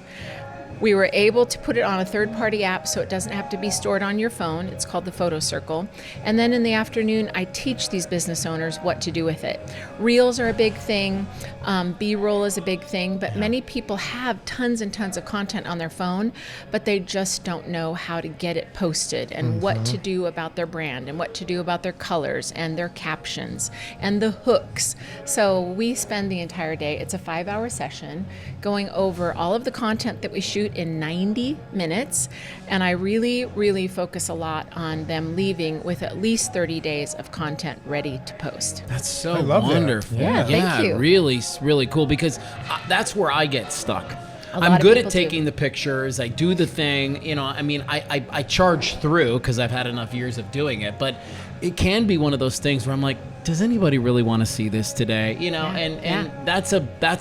We were able to put it on a third-party app so it doesn't have to be stored on your phone. It's called the Photo Circle. And then in the afternoon, I teach these business owners what to do with it. Reels are a big thing. B-roll is a big thing. But many people have tons and tons of content on their phone, but they just don't know how to get it posted and what to do about their brand and what to do about their colors and their captions and the hooks. So we spend the entire day, it's a 5-hour session, going over all of the content that we shoot in 90 minutes, and I really, really focus a lot on them leaving with at least 30 days of content ready to post. That's so I love that. wonderful. Yeah, thank you. Really, really cool, because that's where I get stuck. A lot I'm of good at people do. taking the pictures. I do the thing, I charge through because I've had enough years of doing it, but it can be one of those things where I'm like, does anybody really want to see this today? And that's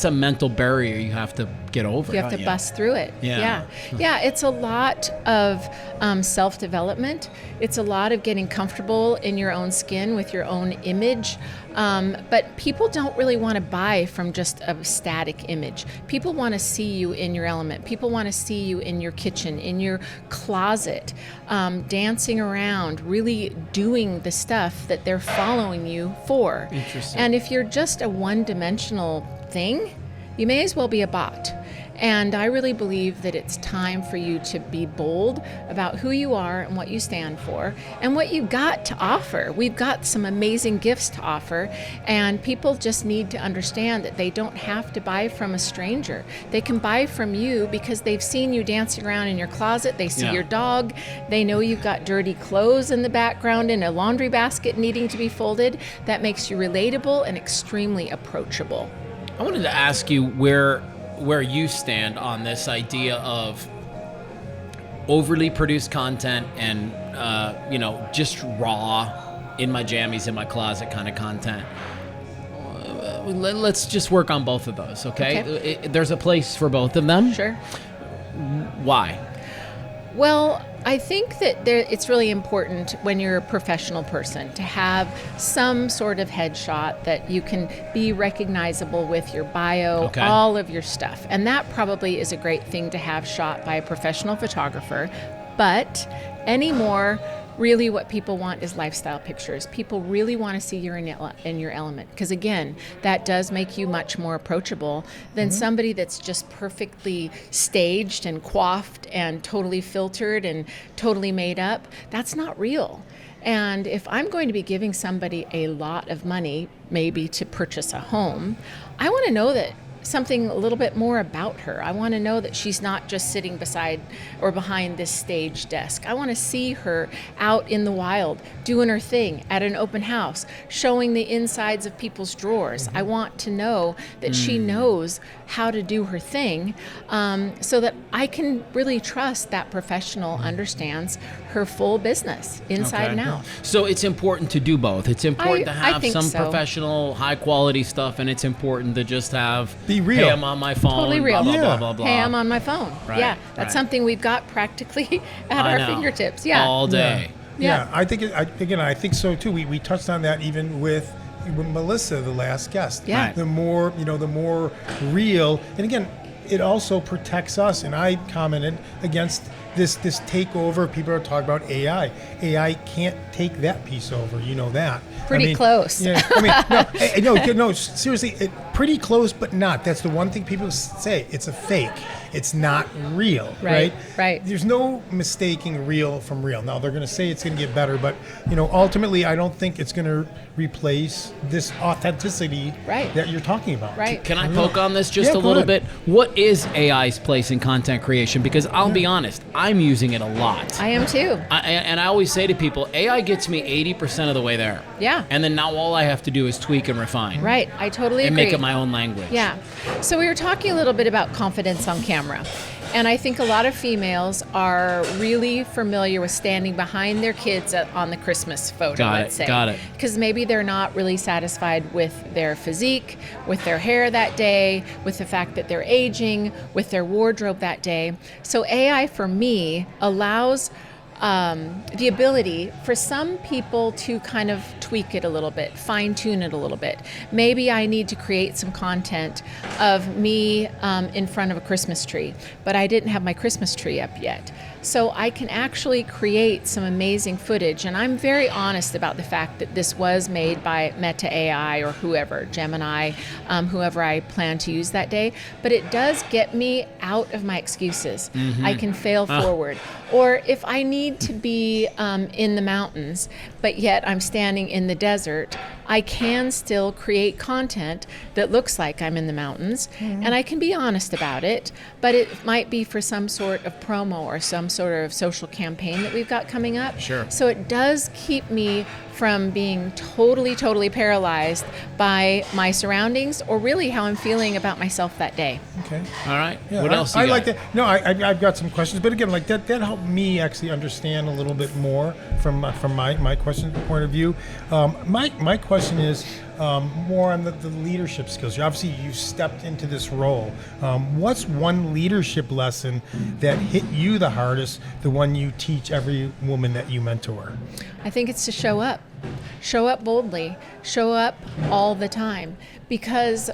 a mental barrier you have to get over. You have to bust through it. Yeah. Yeah, it's a lot of self-development. It's a lot of getting comfortable in your own skin with your own image. But people don't really want to buy from just a static image. People want to see you in your element. People want to see you in your kitchen, in your closet, dancing around, really doing the stuff that they're following you for. Interesting. And if you're just a one-dimensional thing, you may as well be a bot. And I really believe that it's time for you to be bold about who you are and what you stand for and what you got to offer. We've got some amazing gifts to offer, and people just need to understand that they don't have to buy from a stranger. They can buy from you because they've seen you dancing around in your closet. They see your dog. They know you've got dirty clothes in the background in a laundry basket needing to be folded. That makes you relatable and extremely approachable. I wanted to ask you where you stand on this idea of overly produced content and just raw in my jammies in my closet kind of content. Let's just work on both of those, okay? There's a place for both of them. Sure. Why? Well, I think that it's really important when you're a professional person to have some sort of headshot that you can be recognizable with your bio, all of your stuff. And that probably is a great thing to have shot by a professional photographer. But anymore, really what people want is lifestyle pictures. People really want to see you in your element. Because again, that does make you much more approachable than somebody that's just perfectly staged and coiffed and totally filtered and totally made up. That's not real. And if I'm going to be giving somebody a lot of money, maybe to purchase a home, I want to know that something a little bit more about her. I want to know that she's not just sitting beside or behind this stage desk. I want to see her out in the wild, doing her thing at an open house, showing the insides of people's drawers. I want to know that she knows how to do her thing, so that I can really trust that professional understands her full business inside and out. So it's important to do both. It's important to have some so. Professional, high quality stuff, and it's important to just have be real. Hey, I'm on my phone. Totally real. Blah, blah, blah, blah, blah. Hey, I'm on my phone. Right, That's something we've got practically at our fingertips. All day. Yeah. I think so too. We touched on that even with Melissa, the last guest. Yeah. The more real, and again, it also protects us. And I commented against this takeover. People are talking about AI. AI can't take that piece over. You know that. Pretty close. Yeah. No. Seriously, pretty close, but not. That's the one thing people say. It's a fake. It's not real. Right. There's no mistaking real from real. Now they're going to say it's going to get better, but ultimately, I don't think it's going to replace this authenticity that you're talking about. Right. Can I poke on this just a little bit? What is AI's place in content creation? Because I'll be honest, I'm using it a lot. I am too. And I always say to people, AI gets me 80% of the way there. Yeah. And then now all I have to do is tweak and refine. Right. I totally and agree. make it my own language. Yeah. So we were talking a little bit about confidence on camera. And I think a lot of females are really familiar with standing behind their kids on the Christmas photo, let's say. Got it. Because maybe they're not really satisfied with their physique, with their hair that day, with the fact that they're aging, with their wardrobe that day. So AI, for me, allows the ability for some people to kind of tweak it a little bit, fine tune it a little bit. Maybe I need to create some content of me in front of a Christmas tree, but I didn't have my Christmas tree up yet. So I can actually create some amazing footage, and I'm very honest about the fact that this was made by Meta AI or whoever, Gemini, whoever I plan to use that day, but it does get me out of my excuses. I can fail forward. Or if I need to be in the mountains, but yet I'm standing in the desert, I can still create content that looks like I'm in the mountains, and I can be honest about it, but it might be for some sort of promo or some sort of social campaign that we've got coming up. Sure. So it does keep me from being totally paralyzed by my surroundings or really how I'm feeling about myself that day. Okay. All right. Yeah, What else you I got? like that. No, I've got some questions, but again, like that helped me actually understand a little bit more from my question point of view. My question is more on the leadership skills. Obviously, you stepped into this role. What's one leadership lesson that hit you the hardest, the one you teach every woman that you mentor? I think it's to show up. Show up boldly. Show up all the time. because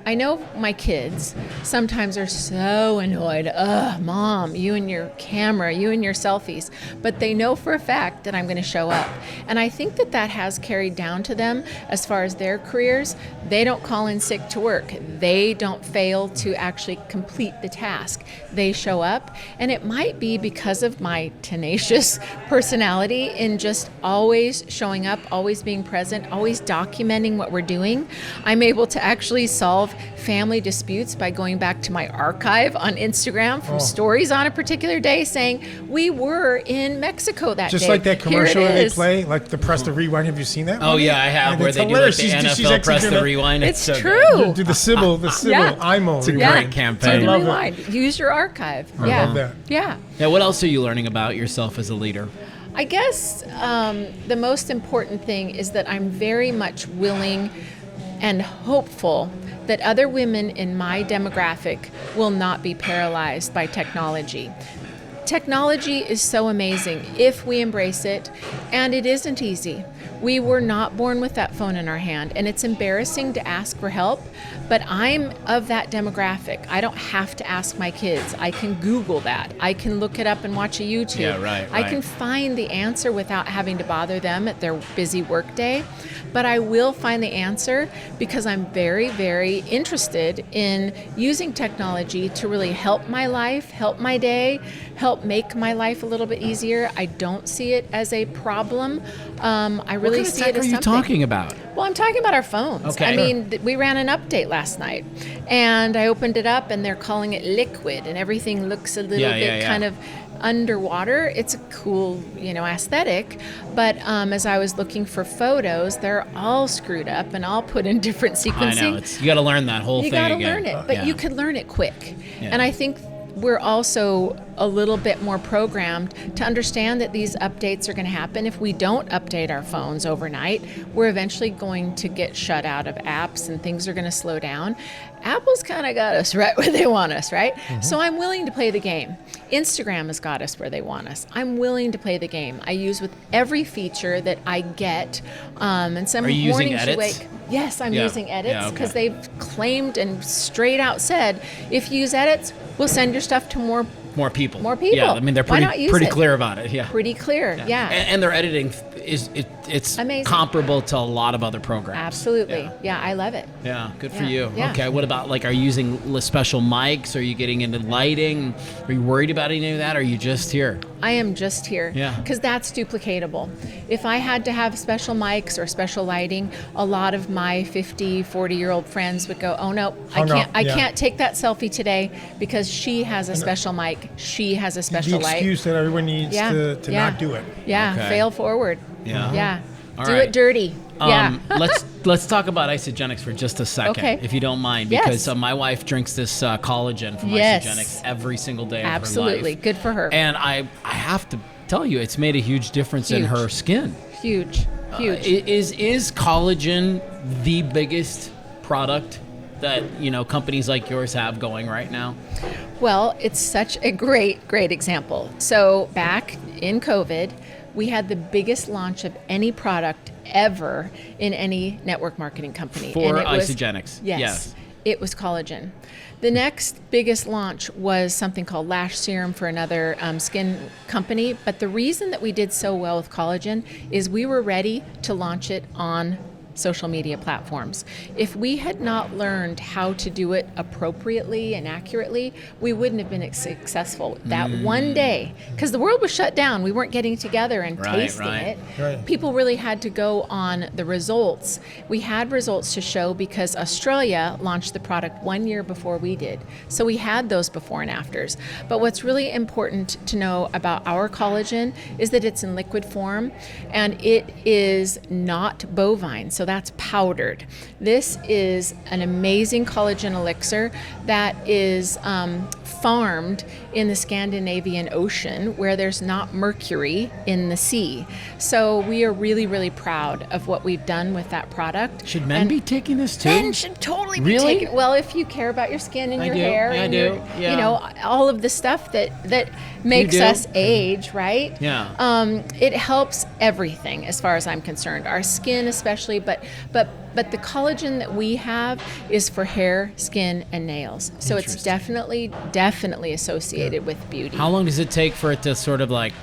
I know my kids sometimes are so annoyed. Ugh, Mom, you and your camera, you and your selfies. But they know for a fact that I'm going to show up. And I think that that has carried down to them as far as their careers. They don't call in sick to work. They don't fail to actually complete the task. They show up. And it might be because of my tenacious personality in just always showing up, always being present, always documenting what we're doing. I'm able to actually solve family disputes by going back to my archive on Instagram from stories on a particular day saying, we were in Mexico that day. Just like that commercial Here it that they is. play, like the press the rewind. Have you seen that? Oh one? yeah, I have. And Where it's they do like hilarious. the She's NFL press the executing- rewind. It's so true. Do the Sybil, Imel It's a rewind. great campaign. Do I the love that. rewind. Use your archive. I yeah. love that. Yeah. Yeah. What else are you learning about yourself as a leader? I guess the most important thing is that I'm very much willing and hopeful that other women in my demographic will not be paralyzed by technology. Technology is so amazing if we embrace it, and it isn't easy. We were not born with that phone in our hand, and it's embarrassing to ask for help, but I'm of that demographic. I don't have to ask my kids. I can Google that. I can look it up and watch a YouTube. Yeah, right, I can find the answer without having to bother them at their busy workday, but I will find the answer because I'm very, very interested in using technology to really help my life, help my day, help make my life a little bit easier. I don't see it as a problem. I really What kind of see tech it as are you something. talking about? Well, I'm talking about our phones. Okay. I mean, we ran an update last night, and I opened it up, and they're calling it liquid, and everything looks a little bit kind of underwater. It's a cool, aesthetic. But as I was looking for photos, they're all screwed up and all put in different sequencing. I know. You got to learn that whole You thing got to again. learn it, but Yeah. you could learn it quick. Yeah. And I think we're also a little bit more programmed to understand that these updates are going to happen. If we don't update our phones overnight, we're eventually going to get shut out of apps and things are going to slow down. Apple's kind of got us right where they want us, right? So I'm willing to play the game. Instagram has got us where they want us. I'm willing to play the game. I use with every feature that I get. And some Are you using mornings you edits? wake. Yes, I'm Yeah. using edits Yeah, okay. because they've claimed and straight out said, if you use edits, we'll send your stuff to more people. More people. Yeah, I mean they're Why not use pretty it? clear about it. Yeah. pretty clear. Yeah. And their editing it's Amazing. comparable to a lot of other programs. Absolutely. Yeah, I love it. Yeah, good for Yeah, you. yeah. Okay, what about are you using special mics? Are you getting into lighting? Are you worried about any of that? Or are you just here? I am just here. Yeah. Because that's duplicatable. If I had to have special mics or special lighting, a lot of my 50, 40-year-old friends would go, oh no, Oh, no, I yeah. can't take that selfie today because she has a special mic, she has a special The light. excuse that everyone needs Yeah, to yeah. not do it. Yeah, Okay. fail forward. Yeah. Yeah. All Do right. it dirty. Yeah. let's talk about Isogenics for just a second, Okay. if you don't mind, Yes. because my wife drinks this collagen from Yes. Isogenics every single day of Absolutely. her life. Good for her. And I have to tell you, it's made a huge difference in Huge. her skin. Huge. Huge. Is collagen the biggest product that companies like yours have going right now? Well, it's such a great example. So back in COVID, we had the biggest launch of any product ever in any network marketing company. For And it was- Isogenics. Yes. It was collagen. The next biggest launch was something called lash serum for another skin company. But the reason that we did so well with collagen is we were ready to launch it on social media platforms. If we had not learned how to do it appropriately and accurately, we wouldn't have been successful that one day because the world was shut down. We weren't getting together and tasting it. Right. People really had to go on the results. We had results to show because Australia launched the product 1 year before we did. So we had those before and afters. But what's really important to know about our collagen is that it's in liquid form and it is not bovine. So that's powdered. This is an amazing collagen elixir that is farmed in the Scandinavian Ocean where there's not mercury in the sea. So we are really, really proud of what we've done with that product. Should men And be taking this too? Men should totally be Really? taking. Well, if you care about your skin and I your do. hair I and do. your, Yeah. all of the stuff that makes do? us age, right? Yeah. It helps everything as far as I'm concerned. Our skin especially, but but the collagen that we have is for hair, skin, and nails. So it's definitely associated with beauty. How long does it take for it to sort of like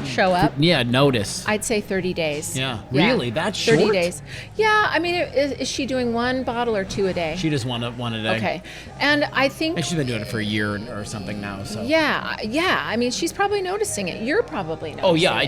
show up? Yeah, notice. I'd say 30 days. Yeah. Really? That's short? 30 days. Yeah, I mean, is she doing 1 bottle or 2 a day? She does one a day. Okay. And I think... And she's been doing it for a year or something now, so... Yeah. I mean, she's probably noticing it. You're probably noticing Oh, yeah, it.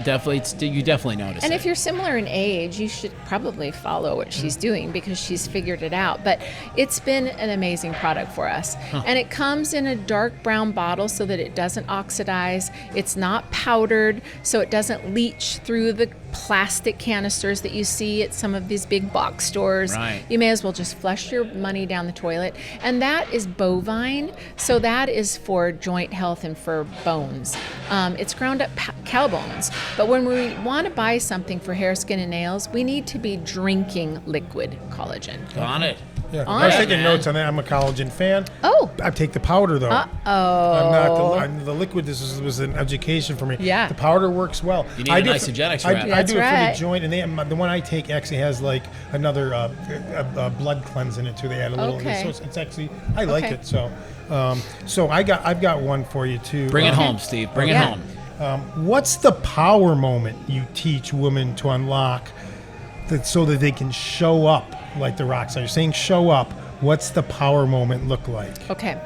you definitely notice And it. if you're similar in age, you should probably follow what she's doing because she's figured it out. But it's been an amazing product for us. And it comes in a dark brown bottle so that it doesn't oxidize. It's not powdered, so it doesn't leach through the plastic canisters that you see at some of these big box stores. Right. You may as well just flush your money down the toilet. And that is bovine, so that is for joint health and for bones. It's ground up cow bones. But when we want to buy something for hair, skin, and nails, we need to be drinking liquid collagen. On it. Yeah, On I was it, taking man. notes on that. I'm a collagen fan. Oh. I take the powder though. Uh-oh. The liquid. This was an education for me. Yeah. The powder works well. You need I an do isogenics I wrap. do That's it for right. the joint, and the one I take actually has like another blood cleanse in it too. They add a little. Okay. So it's actually I like Okay. it. So I've got one for you too. Bring it home, Steve. Bring it Yeah. home. What's the power moment you teach women to unlock so that they can show up like the rock star? You're saying show up. What's the power moment look like? Okay,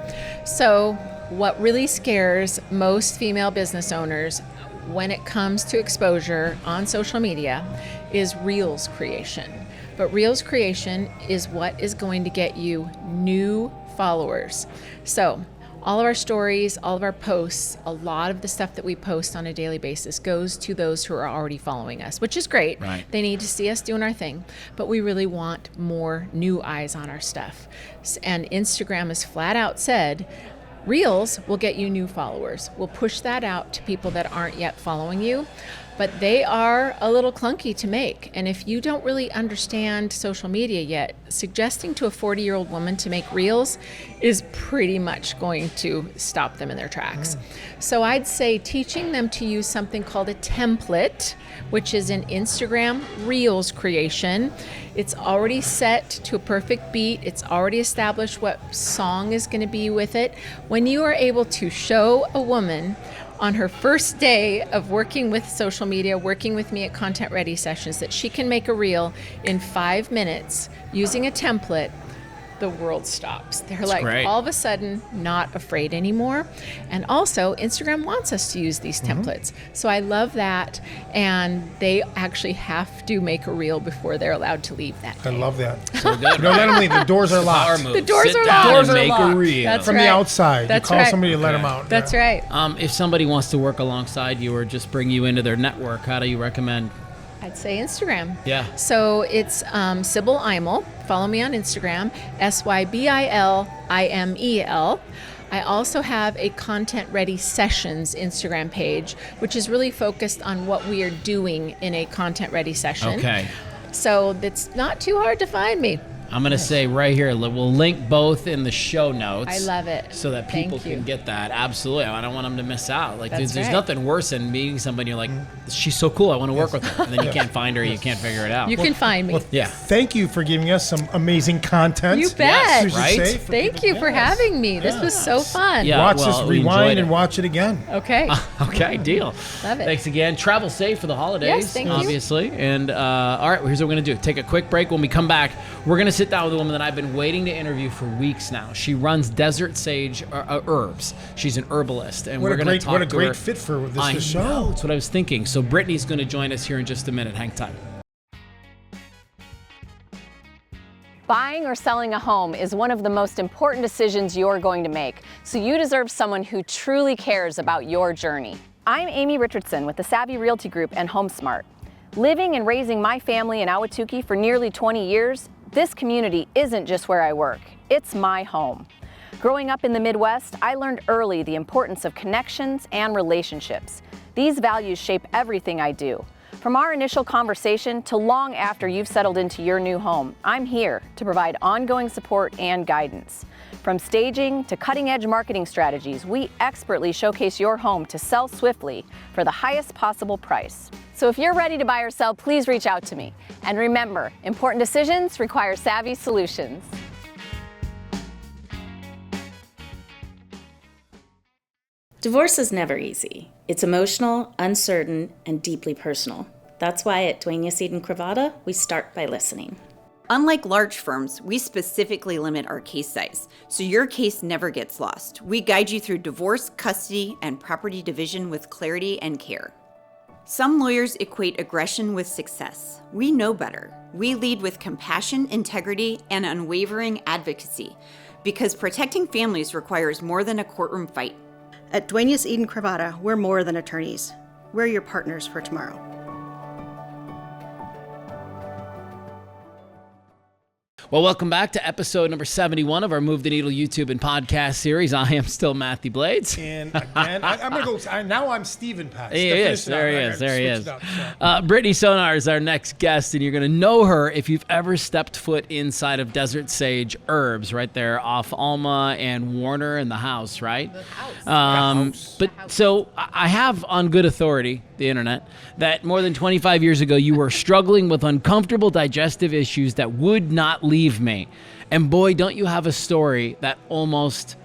so what really scares most female business owners when it comes to exposure on social media is Reels creation. But Reels creation is what is going to get you new followers. So all of our stories, all of our posts, a lot of the stuff that we post on a daily basis goes to those who are already following us, which is great. Right. They need to see us doing our thing, but we really want more new eyes on our stuff. And Instagram has flat out said, Reels will get you new followers. We'll push that out to people that aren't yet following you, but they are a little clunky to make. And if you don't really understand social media yet, suggesting to a 40-year-old woman to make Reels is pretty much going to stop them in their tracks. So I'd say teaching them to use something called a template, which is an Instagram Reels creation. It's already set to a perfect beat. It's already established what song is going to be with it. When you are able to show a woman on her first day of working with social media, working with me at Content Ready Sessions, that she can make a reel in 5 minutes using a template, the world stops. They're like great. all of a sudden not afraid anymore. And also Instagram wants us to use these templates. So I love that. And they actually have to make a reel before they're allowed to leave that I day. love that. So good. No, let them leave. The doors are Power locked. move. The doors Sit are down locked. and Doors are make locked. a reel. That's From right. the outside. That's you call right. somebody to let Okay. them out. That's Yeah. right. If somebody wants to work alongside you or just bring you into their network, how do you recommend? I'd say Instagram. Yeah. So it's Sybil Imel. Follow me on Instagram, SYBILIMEL. I also have a Content Ready Sessions Instagram page, which is really focused on what we are doing in a Content Ready session. Okay. So it's not too hard to find me. I'm going to say right here, we'll link both in the show notes. I love it. So that Thank people you. can get that. Absolutely. I don't want them to miss out. Like, That's there's right. nothing worse than meeting somebody you're like, she's so cool, I want to work with her. And then you can't find her, you can't figure it out. You can find me. Well, Yeah. Thank you for giving us some amazing content. You bet. We should Right? say for Thank people- you for Yes. having me. This was so fun. Yeah. Watch well, this, we enjoyed rewind, it. and watch it again. Okay. Okay, deal. Love it. Thanks again. Travel safe for the holidays, Yes, thank you. obviously. And all right, well, here's what we're going to do. Take a quick break. When we come back, we're going to sit down with a woman that I've been waiting to interview for weeks now. She runs Desert Sage Herbs. She's an herbalist, and What we're a going to great, talk what a to great her. fit for this I show. know. That's what I was thinking. So Brittney's going to join us here in just a minute. Hang tight. Buying or selling a home is one of the most important decisions you're going to make, so you deserve someone who truly cares about your journey. I'm Amy Richardson with the Savvy Realty Group and HomeSmart. Living and raising my family in Ahwatukee for nearly 20 years, this community isn't just where I work, it's my home. Growing up in the Midwest, I learned early the importance of connections and relationships. These values shape everything I do. From our initial conversation to long after you've settled into your new home, I'm here to provide ongoing support and guidance. From staging to cutting-edge marketing strategies, we expertly showcase your home to sell swiftly for the highest possible price. So if you're ready to buy or sell, please reach out to me. And remember, important decisions require savvy solutions. Divorce is never easy. It's emotional, uncertain, and deeply personal. That's why at Dueña Seed and Cravata, we start by listening. Unlike large firms, we specifically limit our case size, so your case never gets lost. We guide you through divorce, custody, and property division with clarity and care. Some lawyers equate aggression with success. We know better. We lead with compassion, integrity, and unwavering advocacy, because protecting families requires more than a courtroom fight. At Dueña Seed and Cravata, we're more than attorneys. We're your partners for tomorrow. Well, welcome back to episode number 71 of our Move the Needle YouTube and podcast series. I am still Matthew Blades. And again, I'm going to go, now I'm Steven Pax. There he is. Brittney Sounart is our next guest, and you're going to know her if you've ever stepped foot inside of Desert Sage Herbs, right there off Alma and Warner and the house, right? The house. So I have on good authority, the internet, that more than 25 years ago you were struggling with uncomfortable digestive issues that would not leave me. And boy, don't you have a story that almost,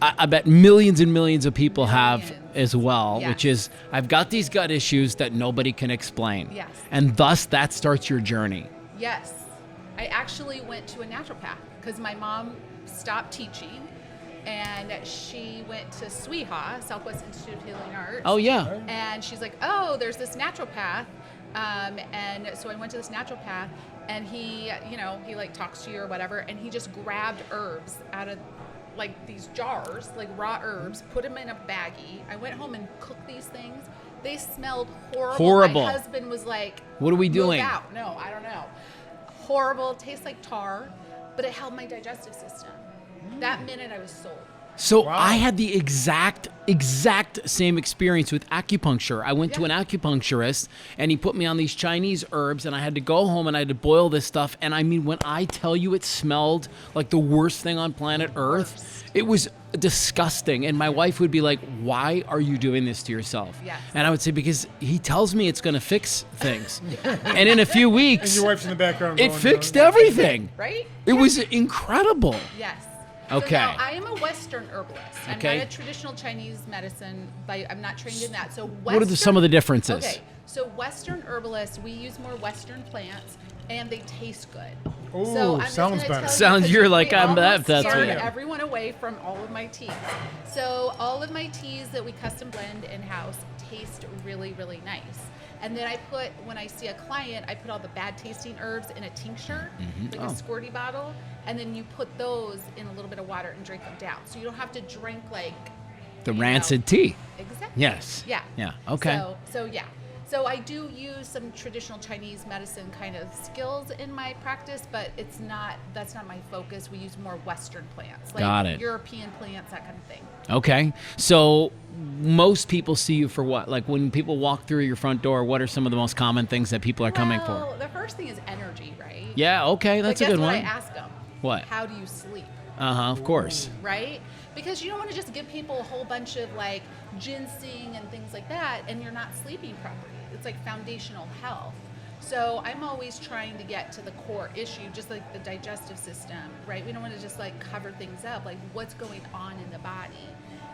I bet millions and millions of people have as well, Yes. which is, I've got these gut issues that nobody can explain. Yes. And thus that starts your journey. Yes. I actually went to a naturopath because my mom stopped teaching and she went to SWIHA, Southwest Institute of Healing Arts. Oh, yeah. And she's like, oh, there's this naturopath. And so I went to this naturopath and he like talks to you or whatever. And he just grabbed herbs out of like these jars, like raw herbs, put them in a baggie. I went home and cooked these things. They smelled horrible. My husband was like, what are we "Move doing?" out. No, I don't know. Horrible, tastes like tar, but it held my digestive system. That minute I was sold. So I had the exact same experience with acupuncture. I went to an acupuncturist and he put me on these Chinese herbs and I had to go home and I had to boil this stuff. And I mean, when I tell you it smelled like the worst thing on planet Earth, it was disgusting. And my wife would be like, why are you doing this to yourself? Yes. And I would say, because he tells me it's going to fix things. And in a few weeks, And your wife's in the background it going, fixed everything. Right? It was incredible. Yes. Okay. So now I am a Western herbalist. Okay. I'm not a traditional Chinese medicine. I'm not trained in that. So What are some of the differences? Okay. So Western herbalists, we use more Western plants, and they taste good. Ooh, so I'm just sounds gonna better. tell Sounds- you, you're like, we I'm that- almost that's scared what- everyone away from all of my teas. So all of my teas that we custom blend in-house taste really, really nice. And then when I see a client, I put all the bad tasting herbs in a tincture, like a squirty bottle, and then you put those in a little bit of water and drink them down. So you don't have to drink like The rancid tea. Exactly. Yes. Yeah. Yeah. Okay. So yeah. So I do use some traditional Chinese medicine kind of skills in my practice, but that's not my focus. We use more Western plants, like Got it. European plants, that kind of thing. Okay. So most people see you for what? Like when people walk through your front door, what are some of the most common things that people are coming for? Well, the first thing is energy, right? Yeah. Okay. That's But a good guess what one. I ask them? What? How do you sleep? Of course. Right? Because you don't want to just give people a whole bunch of like ginseng and things like that and you're not sleeping properly. It's like foundational health. So I'm always trying to get to the core issue, just like the digestive system, right? We don't want to just like cover things up, like what's going on in the body.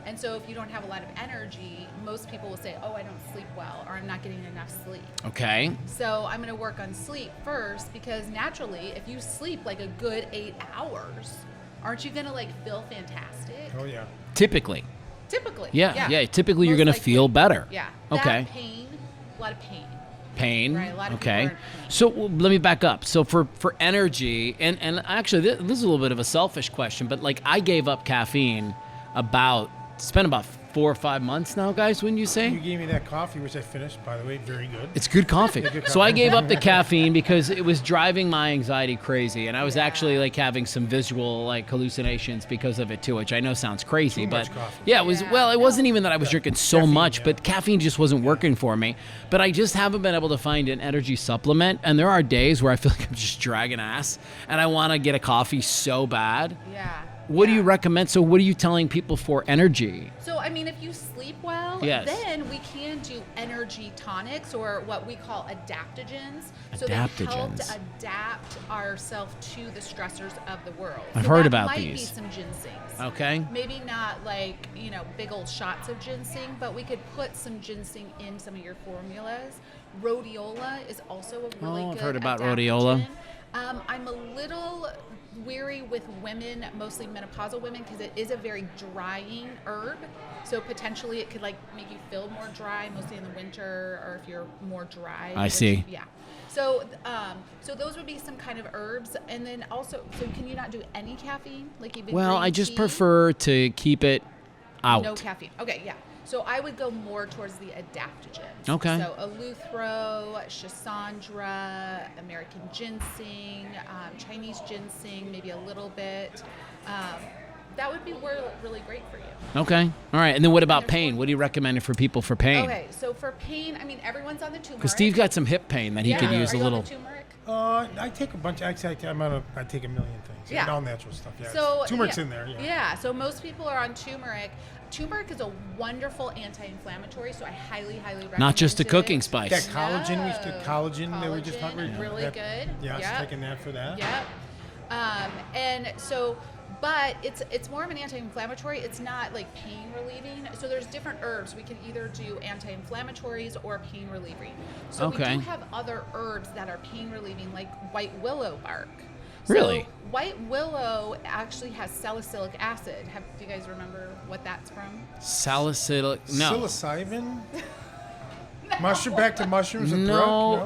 And so if you don't have a lot of energy, most people will say, oh, I don't sleep well, or I'm not getting enough sleep. Okay. So I'm going to work on sleep first, because naturally, if you sleep like a good 8 hours, aren't you going to like feel fantastic? Oh, yeah. Typically. Typically. Yeah. Typically, you're Most going to likely. feel better. Yeah. Okay. That pain, a lot of pain. Pain. Right, a lot of Okay. people are in pain. So let me back up. So for energy, and actually this is a little bit of a selfish question, but like I gave up caffeine it's been about 4 or 5 months now, guys, wouldn't you say? You gave me that coffee, which I finished, by the way. Very good. It's good coffee. Good So I coffee. gave up the caffeine because it was driving my anxiety crazy, and I was actually like having some visual like hallucinations because of it too, which I know sounds crazy, Too but much coffee. yeah, it was. Well, it wasn't even that I was drinking so Caffeine, much, yeah. but caffeine just wasn't working for me. But I just haven't been able to find an energy supplement, and there are days where I feel like I'm just dragging ass, and I want to get a coffee so bad. Yeah. What do you recommend? So what are you telling people for energy? So, I mean, if you sleep well, Yes. then we can do energy tonics or what we call adaptogens. So they Adaptogens. help to adapt ourselves to the stressors of the world. I've So heard that about might these. be some ginsengs. Okay. Maybe not like, big old shots of ginseng, but we could put some ginseng in some of your formulas. Rhodiola is also a really good I've heard about adaptogen. rhodiola. I'm a little weary with women, mostly menopausal women, because it is a very drying herb. So potentially it could like make you feel more dry, mostly in the winter, or if you're more dry. I see. Yeah. So, so those would be some kind of herbs, and then also, so can you not do any caffeine, like even? Well, green I just tea? prefer to keep it out. No caffeine. Okay, yeah. So I would go more towards the adaptogens. Okay. So Eleuthero, Schisandra, American ginseng, Chinese ginseng, maybe a little bit. That would be really great for you. Okay. All right. And then what about pain? What do you recommend for people for pain? Okay, so for pain, I mean, everyone's on the turmeric. Because Steve got some hip pain that he could use Are a you little. on the turmeric? I take a bunch. Actually, I take a million things. Yeah. All natural stuff. Yeah. So Turmeric's in there. Yeah. Yeah. So most people are on turmeric. Turmeric is a wonderful anti-inflammatory, so I highly recommend Not just a it. cooking spice. That collagen. We did collagen. They were just talking about. Really good. Yeah, Yep. taking that for that. Yep. And so, but it's more of an anti-inflammatory. It's not like pain relieving. So there's different herbs. We can either do anti-inflammatories or pain relieving. So we Okay. do have other herbs that are pain relieving, like white willow bark. Really? So white willow actually has salicylic acid. Do you guys remember what that's from? Salicylic. No. Psilocybin. Mushroom. Back to mushrooms. And No.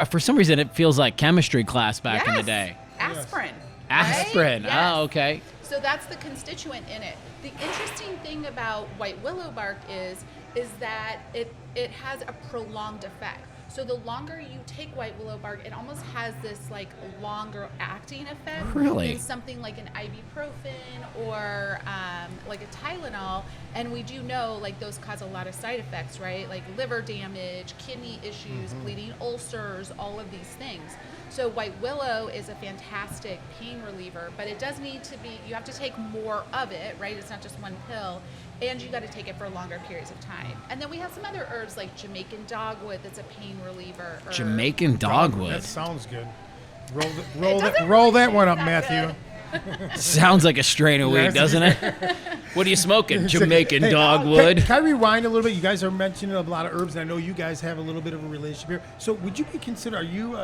For some reason, it feels like chemistry class back in the Yes. day. Aspirin. Aspirin. Right? Yes. Oh, okay. So that's the constituent in it. The interesting thing about white willow bark is that it has a prolonged effect. So the longer you take white willow bark, it almost has this like longer acting effect Really? than something like an ibuprofen or like a Tylenol. And we do know like those cause a lot of side effects, right? Like liver damage, kidney issues, bleeding ulcers, all of these things. So white willow is a fantastic pain reliever, but it does need to be, you have to take more of it, right? It's not just one pill, and you got to take it for longer periods of time. And then we have some other herbs like Jamaican dogwood that's a pain reliever. Herb. Jamaican dogwood. That sounds good. Roll that one up, Matthew. Sounds like a strain of weed, Yes. doesn't it? What are you smoking? Jamaican Hey, dogwood. Can I rewind a little bit? You guys are mentioning a lot of herbs, and I know you guys have a little bit of a relationship here. So would you be considered, are you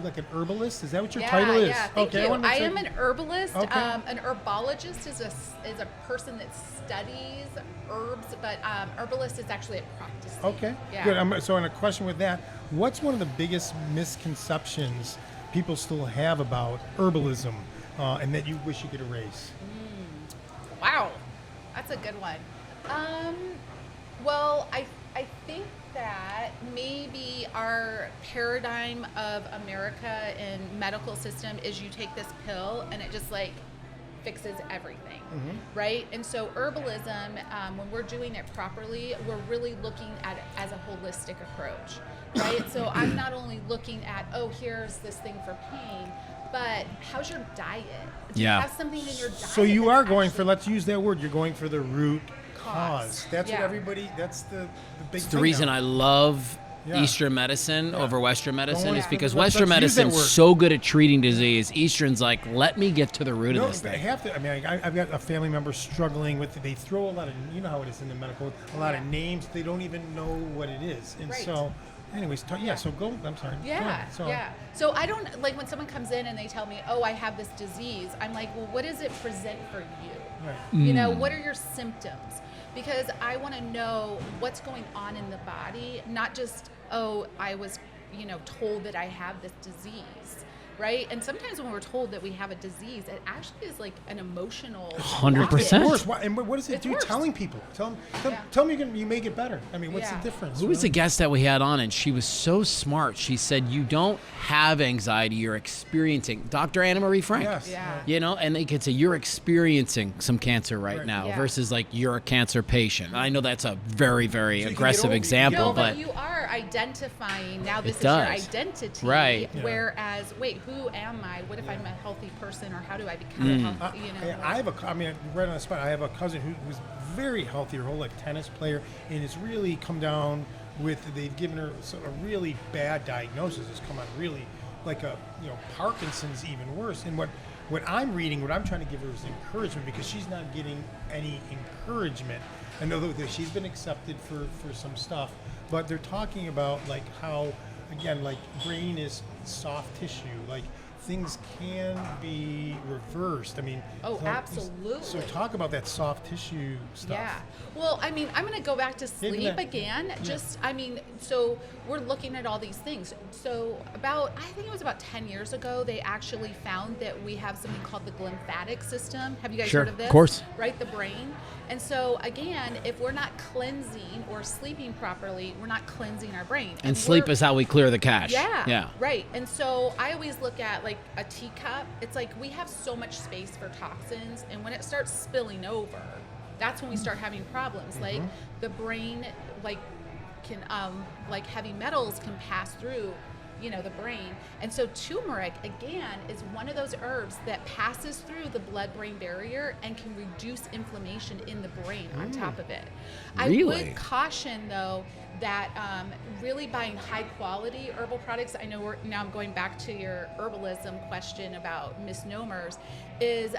like an herbalist? Is that what your title is? Yeah, thank you. wanted to I say- am an herbalist. Okay. An herbologist is a person that studies herbs, but herbalist is actually a practice. Okay, Yeah. good. So, in a question with that, what's one of the biggest misconceptions people still have about herbalism, and that you wish you could erase? Wow, that's a good one. Well, I think that maybe our paradigm of America and medical system is you take this pill and it just like fixes everything, right? And so herbalism, when we're doing it properly, we're really looking at it as a holistic approach, right? So I'm not only looking at, oh, here's this thing for pain, but how's your diet? Do Yeah. you have something in your diet? So you that's are going actually for, let's use that word, you're going for the root cause. That's Yeah. what everybody, that's the big It's the thing reason now. I love Yeah. Eastern medicine over Western medicine is because let's Western use that medicine's word. so good at treating disease. Eastern's like, let me get to the root No, of this they thing. have to. I mean, I've got a family member struggling with it. They throw a lot of, you know how it is in the medical, a lot of names. They don't even know what it is. And Right. so, anyways, so go, I'm sorry. Go Yeah, ahead. So, yeah. So I don't, like when someone comes in and they tell me, oh, I have this disease, I'm like, well, what does it present for you? Right. You know, what are your symptoms? Because I want to know what's going on in the body, not just, oh, I was, told that I have this disease, right? And sometimes when we're told that we have a disease, it actually is like an emotional 100%. It's worse. And what does it It's do? worse. Telling people. Tell me you may get better. I mean, what's Yeah. the difference? Who was the guest that we had on, and she was so smart. She said, you don't have anxiety, you're experiencing. Dr. Anna Marie Frank. Yes. Yeah. And they could say, you're experiencing some cancer right now Yeah. versus like, you're a cancer patient. I know that's a very, very So you can get aggressive over- example, No, but you are. identifying, now this is does. your identity. Right. Yeah. Whereas, wait, who am I? What if I'm a healthy person, or how do I become healthy? I have right on the spot, I have a cousin who's very healthy, her whole life, tennis player, and it's really come down with, they've given her a really bad diagnosis. It's come on really like Parkinson's, even worse. And what I'm reading, what I'm trying to give her is encouragement, because she's not getting any encouragement. I know that she's been accepted for some stuff, but they're talking about like how, again, like brain is soft tissue, like things can be reversed. I mean, absolutely. So talk about that soft tissue stuff. Yeah. Well, I mean, I'm going to go back to sleep again. So we're looking at all these things. So I think it was about 10 years ago, they actually found that we have something called the glymphatic system. Have you guys heard of this? Of course. Right, the brain. And so again, if we're not cleansing or sleeping properly, we're not cleansing our brain. And sleep is how we clear the cache. Yeah. Right. And so I always look at like a teacup. It's like we have so much space for toxins, and when it starts spilling over, that's when we start having problems. Like the brain, can heavy metals can pass through the brain. And so turmeric, again, is one of those herbs that passes through the blood-brain barrier and can reduce inflammation in the brain on top of it. Really? I would caution, though, that really buying high-quality herbal products, I know now I'm going back to your herbalism question about misnomers, is,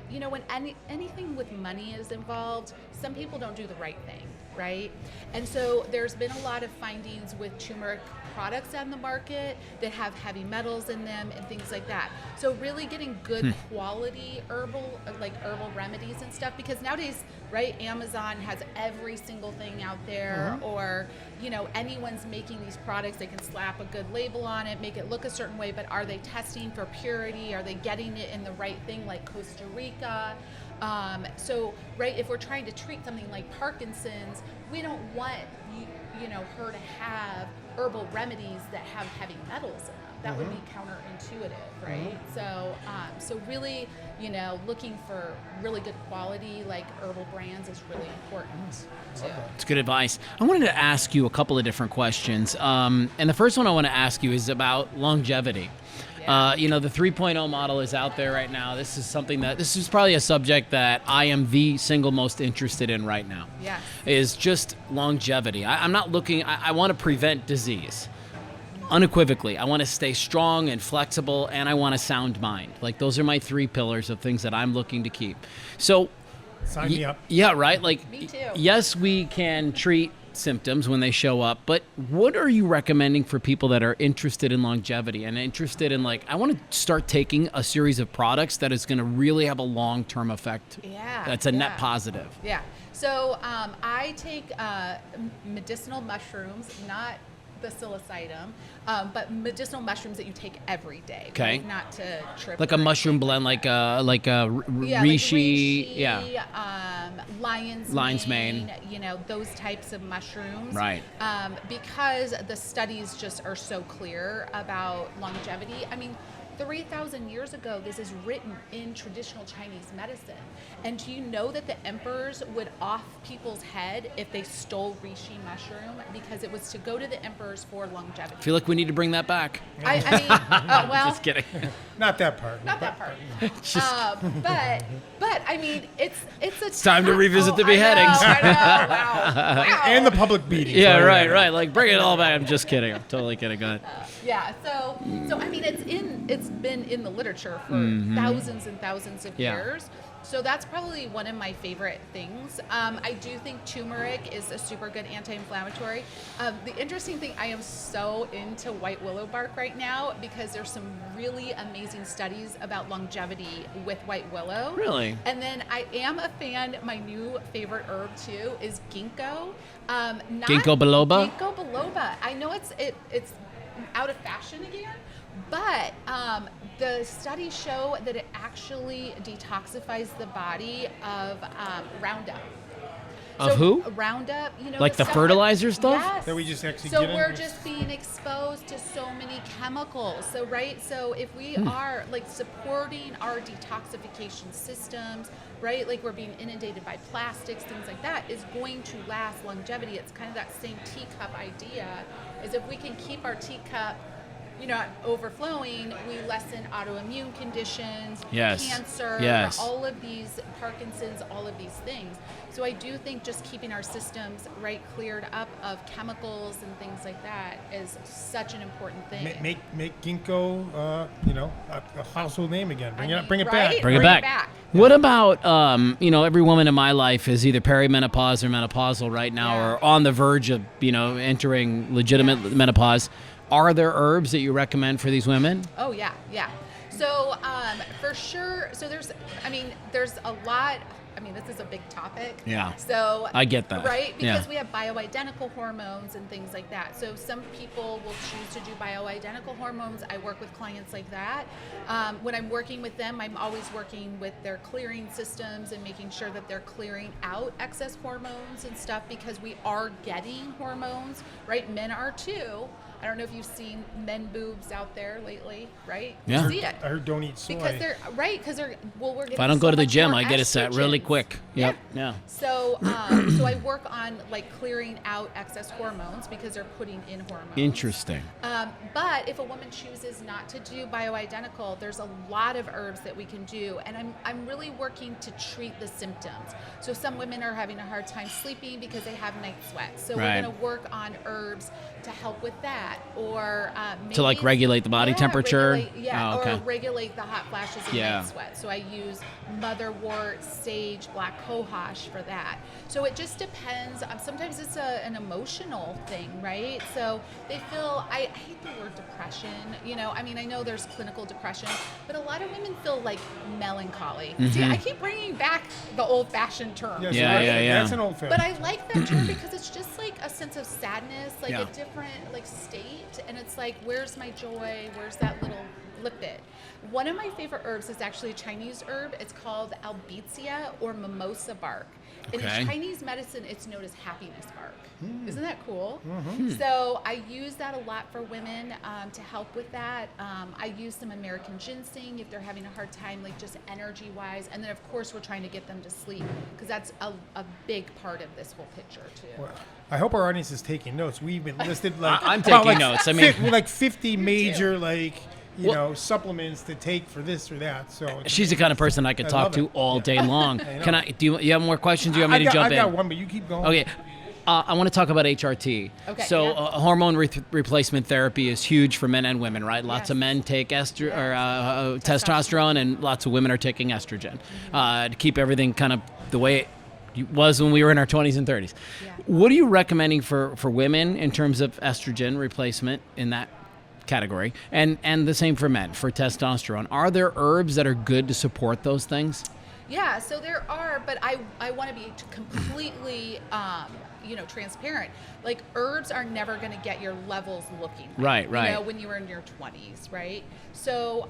when anything with money is involved, some people don't do the right thing, right? And so there's been a lot of findings with turmeric products on the market that have heavy metals in them and things like that. So really getting good quality herbal remedies and stuff, because nowadays, right, Amazon has every single thing out there, or anyone's making these products. They can slap a good label on it, make it look a certain way, but are they testing for purity? Are they getting it in the right thing, like Costa Rica? If we're trying to treat something like Parkinson's, we don't want her to have herbal remedies that have heavy metals in them. That would be counterintuitive, right? So really, looking for really good quality, like herbal brands, is really important too. It's good advice. I wanted to ask you a couple of different questions. And the first one I want to ask you is about longevity. The 3.0 model is out there right now. This is probably a subject that I am the single most interested in right now. Yes. Is just longevity. I'm not looking, I want to prevent disease. Unequivocally, I want to stay strong and flexible, and I want a sound mind. Like, those are my three pillars of things that I'm looking to keep. So, sign me up. Yeah, right? Like, me too. Yes, we can treat symptoms when they show up, but what are you recommending for people that are interested in longevity and interested in, I want to start taking a series of products that is going to really have a long-term effect? Yeah. That's a net positive. Yeah. So I take medicinal mushrooms, not the psilocybin, but medicinal mushrooms that you take every day. Okay. Right? Not to trip. Like a mushroom blend, like a reishi, lion's mane, those types of mushrooms. Right. Because the studies just are so clear about longevity. I mean, 3,000 years ago, this is written in traditional Chinese medicine. And do you know that the emperors would off people's head if they stole reishi mushroom, because it was to go to the emperors for longevity? I feel like we need to bring that back. I mean, well, just kidding. Not that part. Not that part. But I mean, it's time to revisit the beheadings. I know. Wow. And the public beatings. Yeah, right. Like, bring it all back. I'm just kidding. I'm totally kidding. Go ahead. Yeah. So I mean, it's been in the literature for thousands and thousands of years. So that's probably one of my favorite things. I do think turmeric is a super good anti-inflammatory. The interesting thing, I am so into white willow bark right now, because there's some really amazing studies about longevity with white willow. Really? And then I am a fan, my new favorite herb too is ginkgo. Ginkgo biloba? Ginkgo biloba. I know it's out of fashion again, but the studies show that it actually detoxifies the body of Roundup. Of who? Roundup, Like the stuff fertilizer stuff? Yes. That we just actually So get in? we're just being exposed to so many chemicals. So so if we are like supporting our detoxification systems, right? Like we're being inundated by plastics, things like that, is going to last longevity. It's kind of that same teacup idea, is if we can keep our teacup overflowing, we lessen autoimmune conditions, cancer, all of these, Parkinson's, all of these things. So I do think just keeping our systems cleared up of chemicals and things like that is such an important thing. Make ginkgo, a household name again. Bring it back. Bring it back. What about, every woman in my life is either perimenopause or menopausal right now, or on the verge of, entering legitimate menopause. Are there herbs that you recommend for these women? Oh, yeah. So for sure, there's a lot. This is a big topic. Yeah. So I get that. Right? Because we have bioidentical hormones and things like that. So some people will choose to do bioidentical hormones. I work with clients like that. When I'm working with them, I'm always working with their clearing systems and making sure that they're clearing out excess hormones and stuff, because we are getting hormones, right? Men are too. I don't know if you've seen men boobs out there lately, right? Yeah. You see it. I heard don't eat soy. Because they're we're getting If I don't go to the much gym, more I get a set really estrogens. quick. Yep. Yeah. So so I work on clearing out excess hormones because they're putting in hormones. Interesting. But if a woman chooses not to do bioidentical, there's a lot of herbs that we can do, and I'm really working to treat the symptoms. So some women are having a hard time sleeping because they have night sweats. So we're going to work on herbs to help with that, or maybe to regulate the body temperature. Or regulate the hot flashes and night sweat. So I use motherwort, sage, black cohosh for that. So it just depends. Sometimes it's an emotional thing, right? So they feel, I hate the word depression. I know there's clinical depression, but a lot of women feel melancholy. Mm-hmm. See, I keep bringing back the old-fashioned term. Yeah. That's an old-fashioned. But I like that term because it's just a sense of sadness, a different state, and it's where's my joy? Where's that little lipid? One of my favorite herbs is actually a Chinese herb. It's called albizia or mimosa bark. In Chinese medicine, it's known as happiness bark. Isn't that cool? Mm-hmm. So I use that a lot for women to help with that. I use some American ginseng if they're having a hard time, just energy-wise. And then, of course, we're trying to get them to sleep, because that's a big part of this whole picture, too. Well, I hope our audience is taking notes. We've been listed I'm taking notes. 50 major supplements to take for this or that. So she's the kind of person I could talk to all day long. Can I? Do you have more questions? You want me to jump in? I got one, but you keep going. Okay. I want to talk about HRT. Okay. So hormone replacement therapy is huge for men and women, right? Lots of men take testosterone, and lots of women are taking estrogen to keep everything kind of the way it was when we were in our 20s and 30s. Yeah. What are you recommending for women in terms of estrogen replacement in that category, and the same for men for testosterone? Are there herbs that are good to support those things? Yeah, so there are, but I want to be completely transparent. Herbs are never going to get your levels looking right. when you were in your 20s, right? So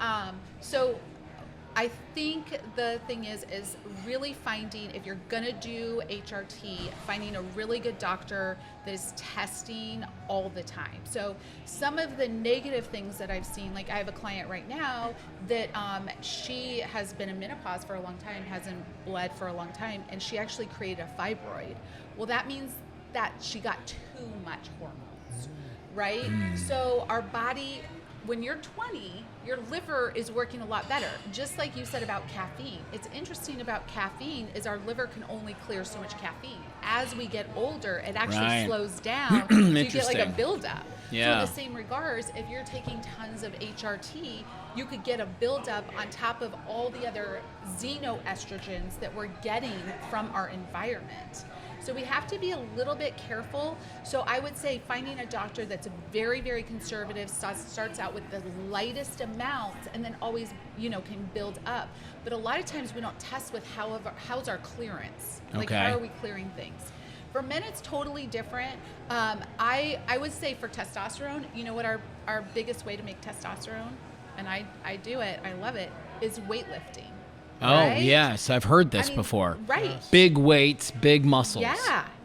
I think the thing is really finding, if you're going to do HRT, finding a really good doctor that is testing all the time. So some of the negative things that I've seen, I have a client right now that she has been in menopause for a long time, hasn't bled for a long time, and she actually created a fibroid. Well, that means that she got too much hormones, right? So our body, when you're 20, your liver is working a lot better. Just like you said about caffeine. It's interesting about caffeine is our liver can only clear so much caffeine. As we get older, it actually slows down. So you get a buildup. Yeah. So in the same regards, if you're taking tons of HRT, you could get a buildup on top of all the other xenoestrogens that we're getting from our environment. So we have to be a little bit careful. So I would say finding a doctor that's very, very conservative, starts out with the lightest amount, and then always, can build up. But a lot of times we don't test with how's our clearance? How are we clearing things? For men, it's totally different. I would say for testosterone, what our biggest way to make testosterone, and I do it, I love it, is weightlifting. Oh, right? yes. I've heard this before. Right. Big weights, big muscles.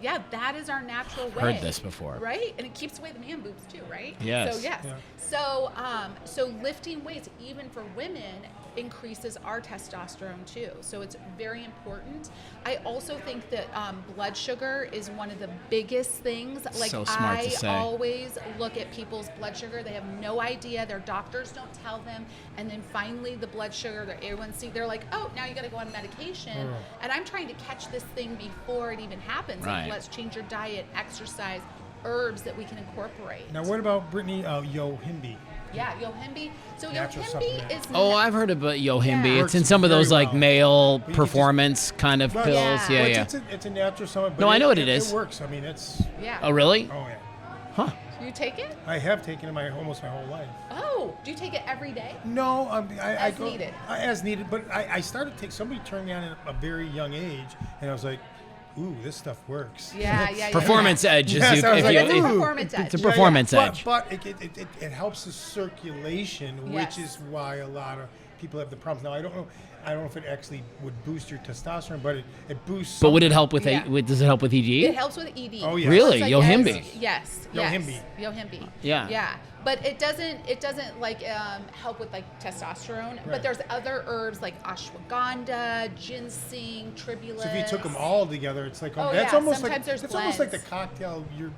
Yeah, that is our natural way. Heard this before. Right? And it keeps away the man boobs too, right? Yes. So, yes. Yeah. So lifting weights, even for women, increases our testosterone too. So it's very important. I also think that blood sugar is one of the biggest things. Like, so smart to say. I always look at people's blood sugar. They have no idea. Their doctors don't tell them. And then finally the blood sugar, their A1C, they're like, oh, now you got to go on medication. And I'm trying to catch this thing before it even happens. Right. Like, let's change your diet, exercise, herbs that we can incorporate. Now, what about Brittney Yohimbe? Yeah, Yohimbe. So Natural Yohimbe supplement. is. Oh, I've heard about Yohimbe. Yeah. It's in some of those Works like very male But you performance kind of Well, pills. Yeah. Yeah, Well, yeah. It's a natural supplement. No, but I know what it is. It works. I mean, it's. Yeah. Oh, really? Oh yeah. Huh. You take it? I have taken it almost my whole life. Oh, do you take it every day? No, I As go, needed. As needed, but I started to take. Somebody turned me on at a very young age, and I was like, "Ooh, this stuff works." Yeah. Performance edge. is Yes, if- I was if like, you- It's a ooh. performance edge. It's a Yeah, performance yeah. edge. But it helps the circulation, Yes. which is why a lot of people have the problems. Now I don't know if it actually would boost your testosterone, but it boosts. But would it help with Yeah. does it help with ED? It helps with ED. Oh, yes. Really? So, Yohimbe? Yes. Yohimbe. Yohimbe. Yeah. Yeah. But it doesn't like help with like testosterone. But Right. there's other herbs like ashwagandha, ginseng, tribulus. So if you took them all together, it's like Oh, that's yeah. almost Sometimes like there's it's almost like the blends. cocktail you're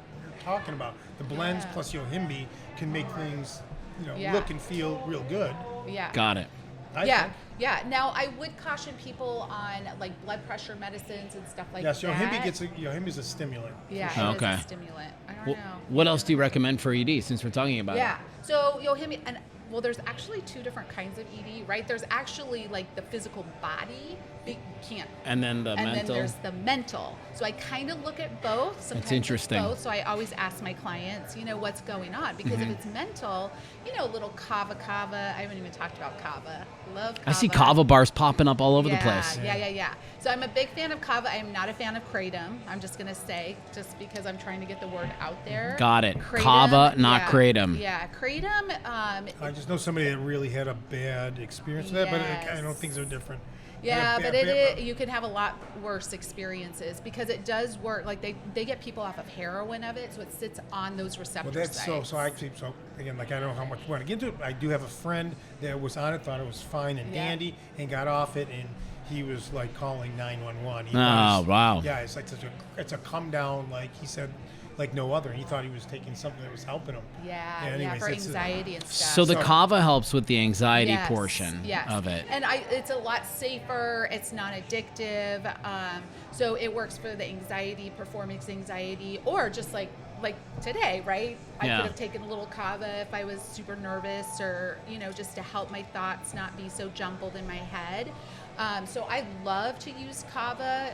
talking about. The blends Yeah. plus Yohimbe can make things Yeah. look and feel real good. Yeah. Got it. I Yeah, think. yeah. Now I would caution people on like blood pressure medicines and stuff like Yes, that. Yohimbe is a stimulant. Yeah, for it sure. is Okay. a stimulant. I don't Well, know. what else do you recommend for ED since we're talking about Yeah. So Yohimbe, and well, there's actually two different kinds of ED, right? There's actually like the physical body, can't. And then the and mental. then there's the mental. So I kind of look at both. Sometimes it's interesting. both. So I always ask my clients, what's going on? Because Mm-hmm. if it's mental, a little kava. I haven't even talked about kava. Love kava. I see kava bars popping up all over the place. Yeah. So I'm a big fan of kava. I am not a fan of kratom. I'm just going to say, just because I'm trying to get the word out there. Got it. Kratom, Kava, not yeah, kratom. Yeah, kratom. I just know somebody that really had a bad experience with that, but I don't think they're different. Yeah, Had a but bad- you can have a lot worse experiences because it does work. Like they get people off of heroin of it, so it sits on those receptor Well, that's sites. so again, like I don't know how much we want to get into it. I do have a friend that was on it, thought it was fine and Yeah. dandy, and got off it, and he was like calling 911. He Oh, thought wow. Yeah, it's like it's a come down, like he said, like no other. And he thought he was taking something that was helping him. Yeah, anyways, for it's a- anxiety and stuff. So the kava helps with the anxiety Yes, portion yes. of it. And it's a lot safer. It's not addictive. So it works for the anxiety, performance anxiety, or just like today, right? I Yeah. could have taken a little kava if I was super nervous, or just to help my thoughts not be so jumbled in my head. So I love to use kava,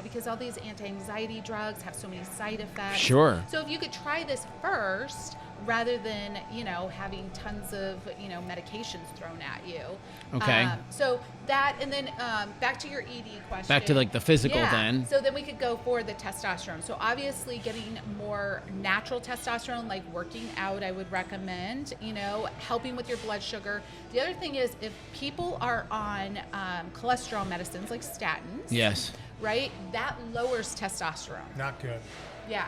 because all these anti-anxiety drugs have so many side effects. Sure. So if you could try this first, rather than having tons of medications thrown at you. Okay. So that, and then back to your ED question. Back to like the physical Yeah. then. So then we could go for the testosterone. So obviously getting more natural testosterone, like working out, I would recommend, helping with your blood sugar. The other thing is if people are on cholesterol medicines like statins. Yes. Right? That lowers testosterone. Not good. Yeah.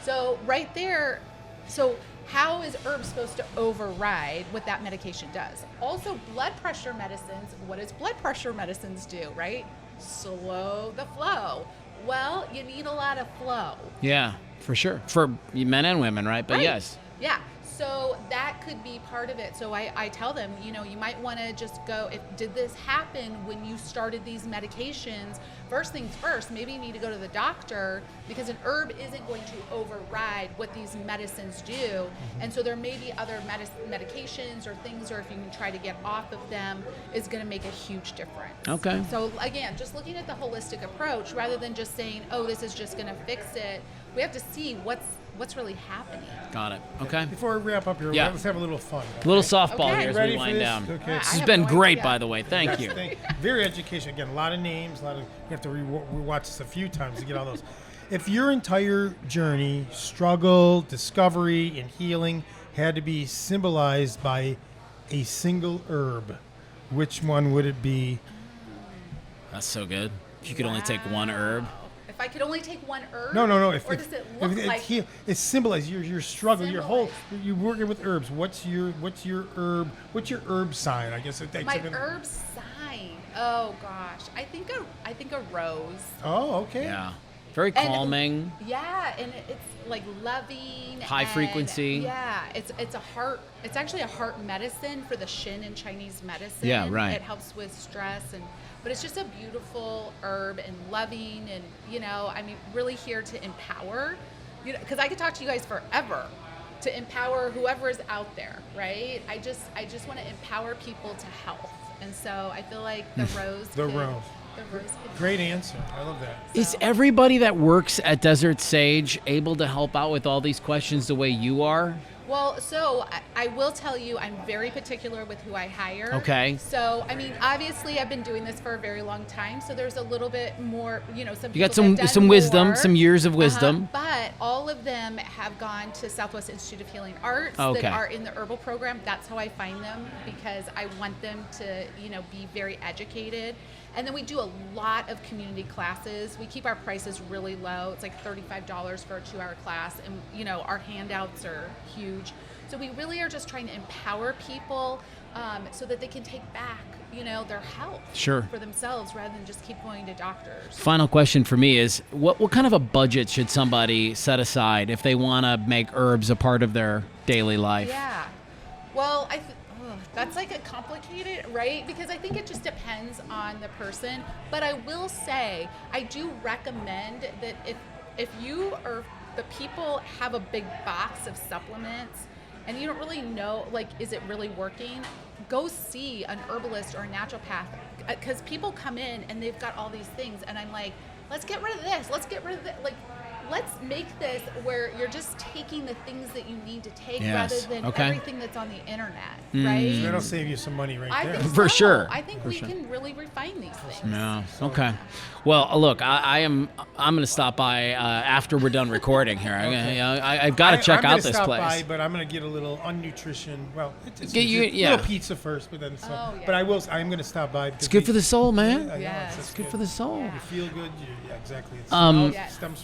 So right there, so how is herb supposed to override what that medication does? Also, blood pressure medicines, what does blood pressure medicines do, right? Slow the flow. Well, you need a lot of flow. Yeah, for sure. For men and women, right? But Right. yes. Yeah. So that could be part of it. So I tell them, you might want to just go, did this happen when you started these medications? First things first, maybe you need to go to the doctor because an herb isn't going to override what these medicines do. And so there may be other medications or things, or if you can try to get off of them, is going to make a huge difference. Okay. So again, just looking at the holistic approach rather than just saying, oh, this is just going to fix it. We have to see what's really happening. Got it. Okay. Before we wrap up here, Yeah. let's have a little fun. A little softball Okay. here as Ready we for wind this? down. Okay. This I has have been no great, idea. by the way. Thank you. Very educational. Again, a lot of names. We have to rewatch this a few times to get all those. If your entire journey, struggle, discovery, and healing had to be symbolized by a single herb, which one would it be That's so good. If you could only take one herb. If I could only take one herb? No. Or does it look like... It's symbolized. Your struggle. Your whole. You're working with herbs. What's your herb? What's your herb sign? I guess it takes. My herb sign. Oh gosh, I think a rose. Oh, okay. Yeah. Very calming. And it's like loving. High frequency. Yeah, it's a heart. It's actually a heart medicine for the Shin in Chinese medicine. Yeah, right. It helps with stress but it's just a beautiful herb and loving and really here to empower. Because I could talk to you guys forever to empower whoever is out there, right? I just want to empower people to health, and so I feel like the rose. Rose. Great answer. I love that. Is everybody that works at Desert Sage able to help out with all these questions the way you are? Well, so I will tell you, I'm very particular with who I hire. Okay. So, obviously, I've been doing this for a very long time, so there's a little bit more, some You got people have done some wisdom, more. some years of wisdom. But all of them have gone to Southwest Institute of Healing Arts Okay. that are in the herbal program. That's how I find them, because I want them to, be very educated. And then we do a lot of community classes. We keep our prices really low. It's like $35 for a 2-hour class. And, our handouts are huge. So we really are just trying to empower people so that they can take back, their health for themselves rather than just keep going to doctors. Final question for me is, what kind of a budget should somebody set aside if they want to make herbs a part of their daily life? Yeah. Well, that's like a complicated, right? Because I think it just depends on the person. But I will say, I do recommend that if you or the people have a big box of supplements and you don't really know, is it really working? Go see an herbalist or a naturopath, because people come in and they've got all these things, and I'm like, let's get rid of this. Let's get rid of that. Let's make this where you're just taking the things that you need to take rather than everything that's on the internet, right? So that'll save you some money right there. Think For sure. I think we can really refine these things. No. Okay. Well, look, I'm going to stop by after we're done recording here. Okay. I've got to check out this place. By, but I'm going to get a little unnutrition. Well, it's yeah. little pizza first, but then But I'm going to stop by. It's good for the soul, man. It's good for the soul. You feel good. Exactly.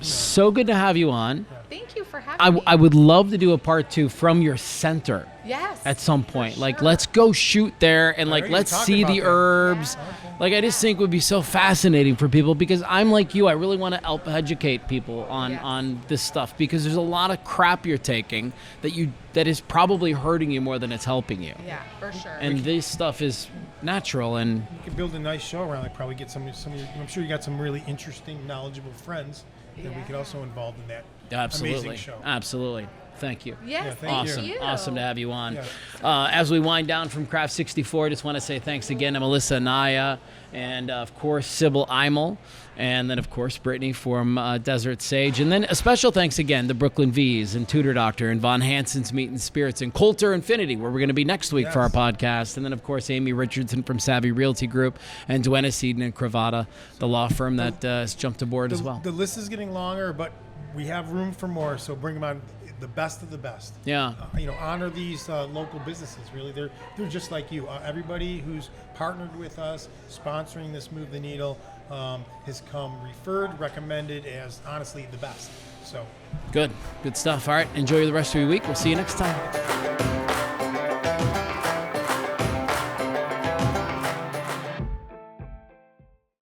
So good to have you on. Thank you for having me. I would love to do a part 2 from your center. Yes. At some point. Let's go shoot there and let's see the herbs. Yeah. I just think it would be so fascinating for people, because I'm like you. I really want to help educate people on this stuff, because there's a lot of crap you're taking that is probably hurting you more than it's helping you. Yeah, for sure. And this stuff is natural, and you can build a nice show around. Probably get some. I'm sure you got some really interesting, knowledgeable friends that we could also involve in that amazing show. Absolutely. Thank you. Yes, awesome. you. Awesome to have you on. Yes. As we wind down from Craft 64, I just want to say thanks again to Melissa Anaya and, of course, Sybil Imel, and then, of course, Brittney from Desert Sage. And then a special thanks again to Brooklyn V's and Tudor Doctor and Von Hansen's Meat and Spirits and Coulter Infinity, where we're going to be next week for our podcast. And then, of course, Amy Richardson from Savvy Realty Group and Duena Seaton and Cravata, the law firm that has jumped aboard as well. The list is getting longer, but we have room for more, so bring them on. The best of the best. Yeah. Honor these local businesses. Really, they're just like you. Everybody who's partnered with us, sponsoring this Move the Needle, has come recommended as honestly the best. So. Good stuff. All right. Enjoy the rest of your week. We'll see you next time.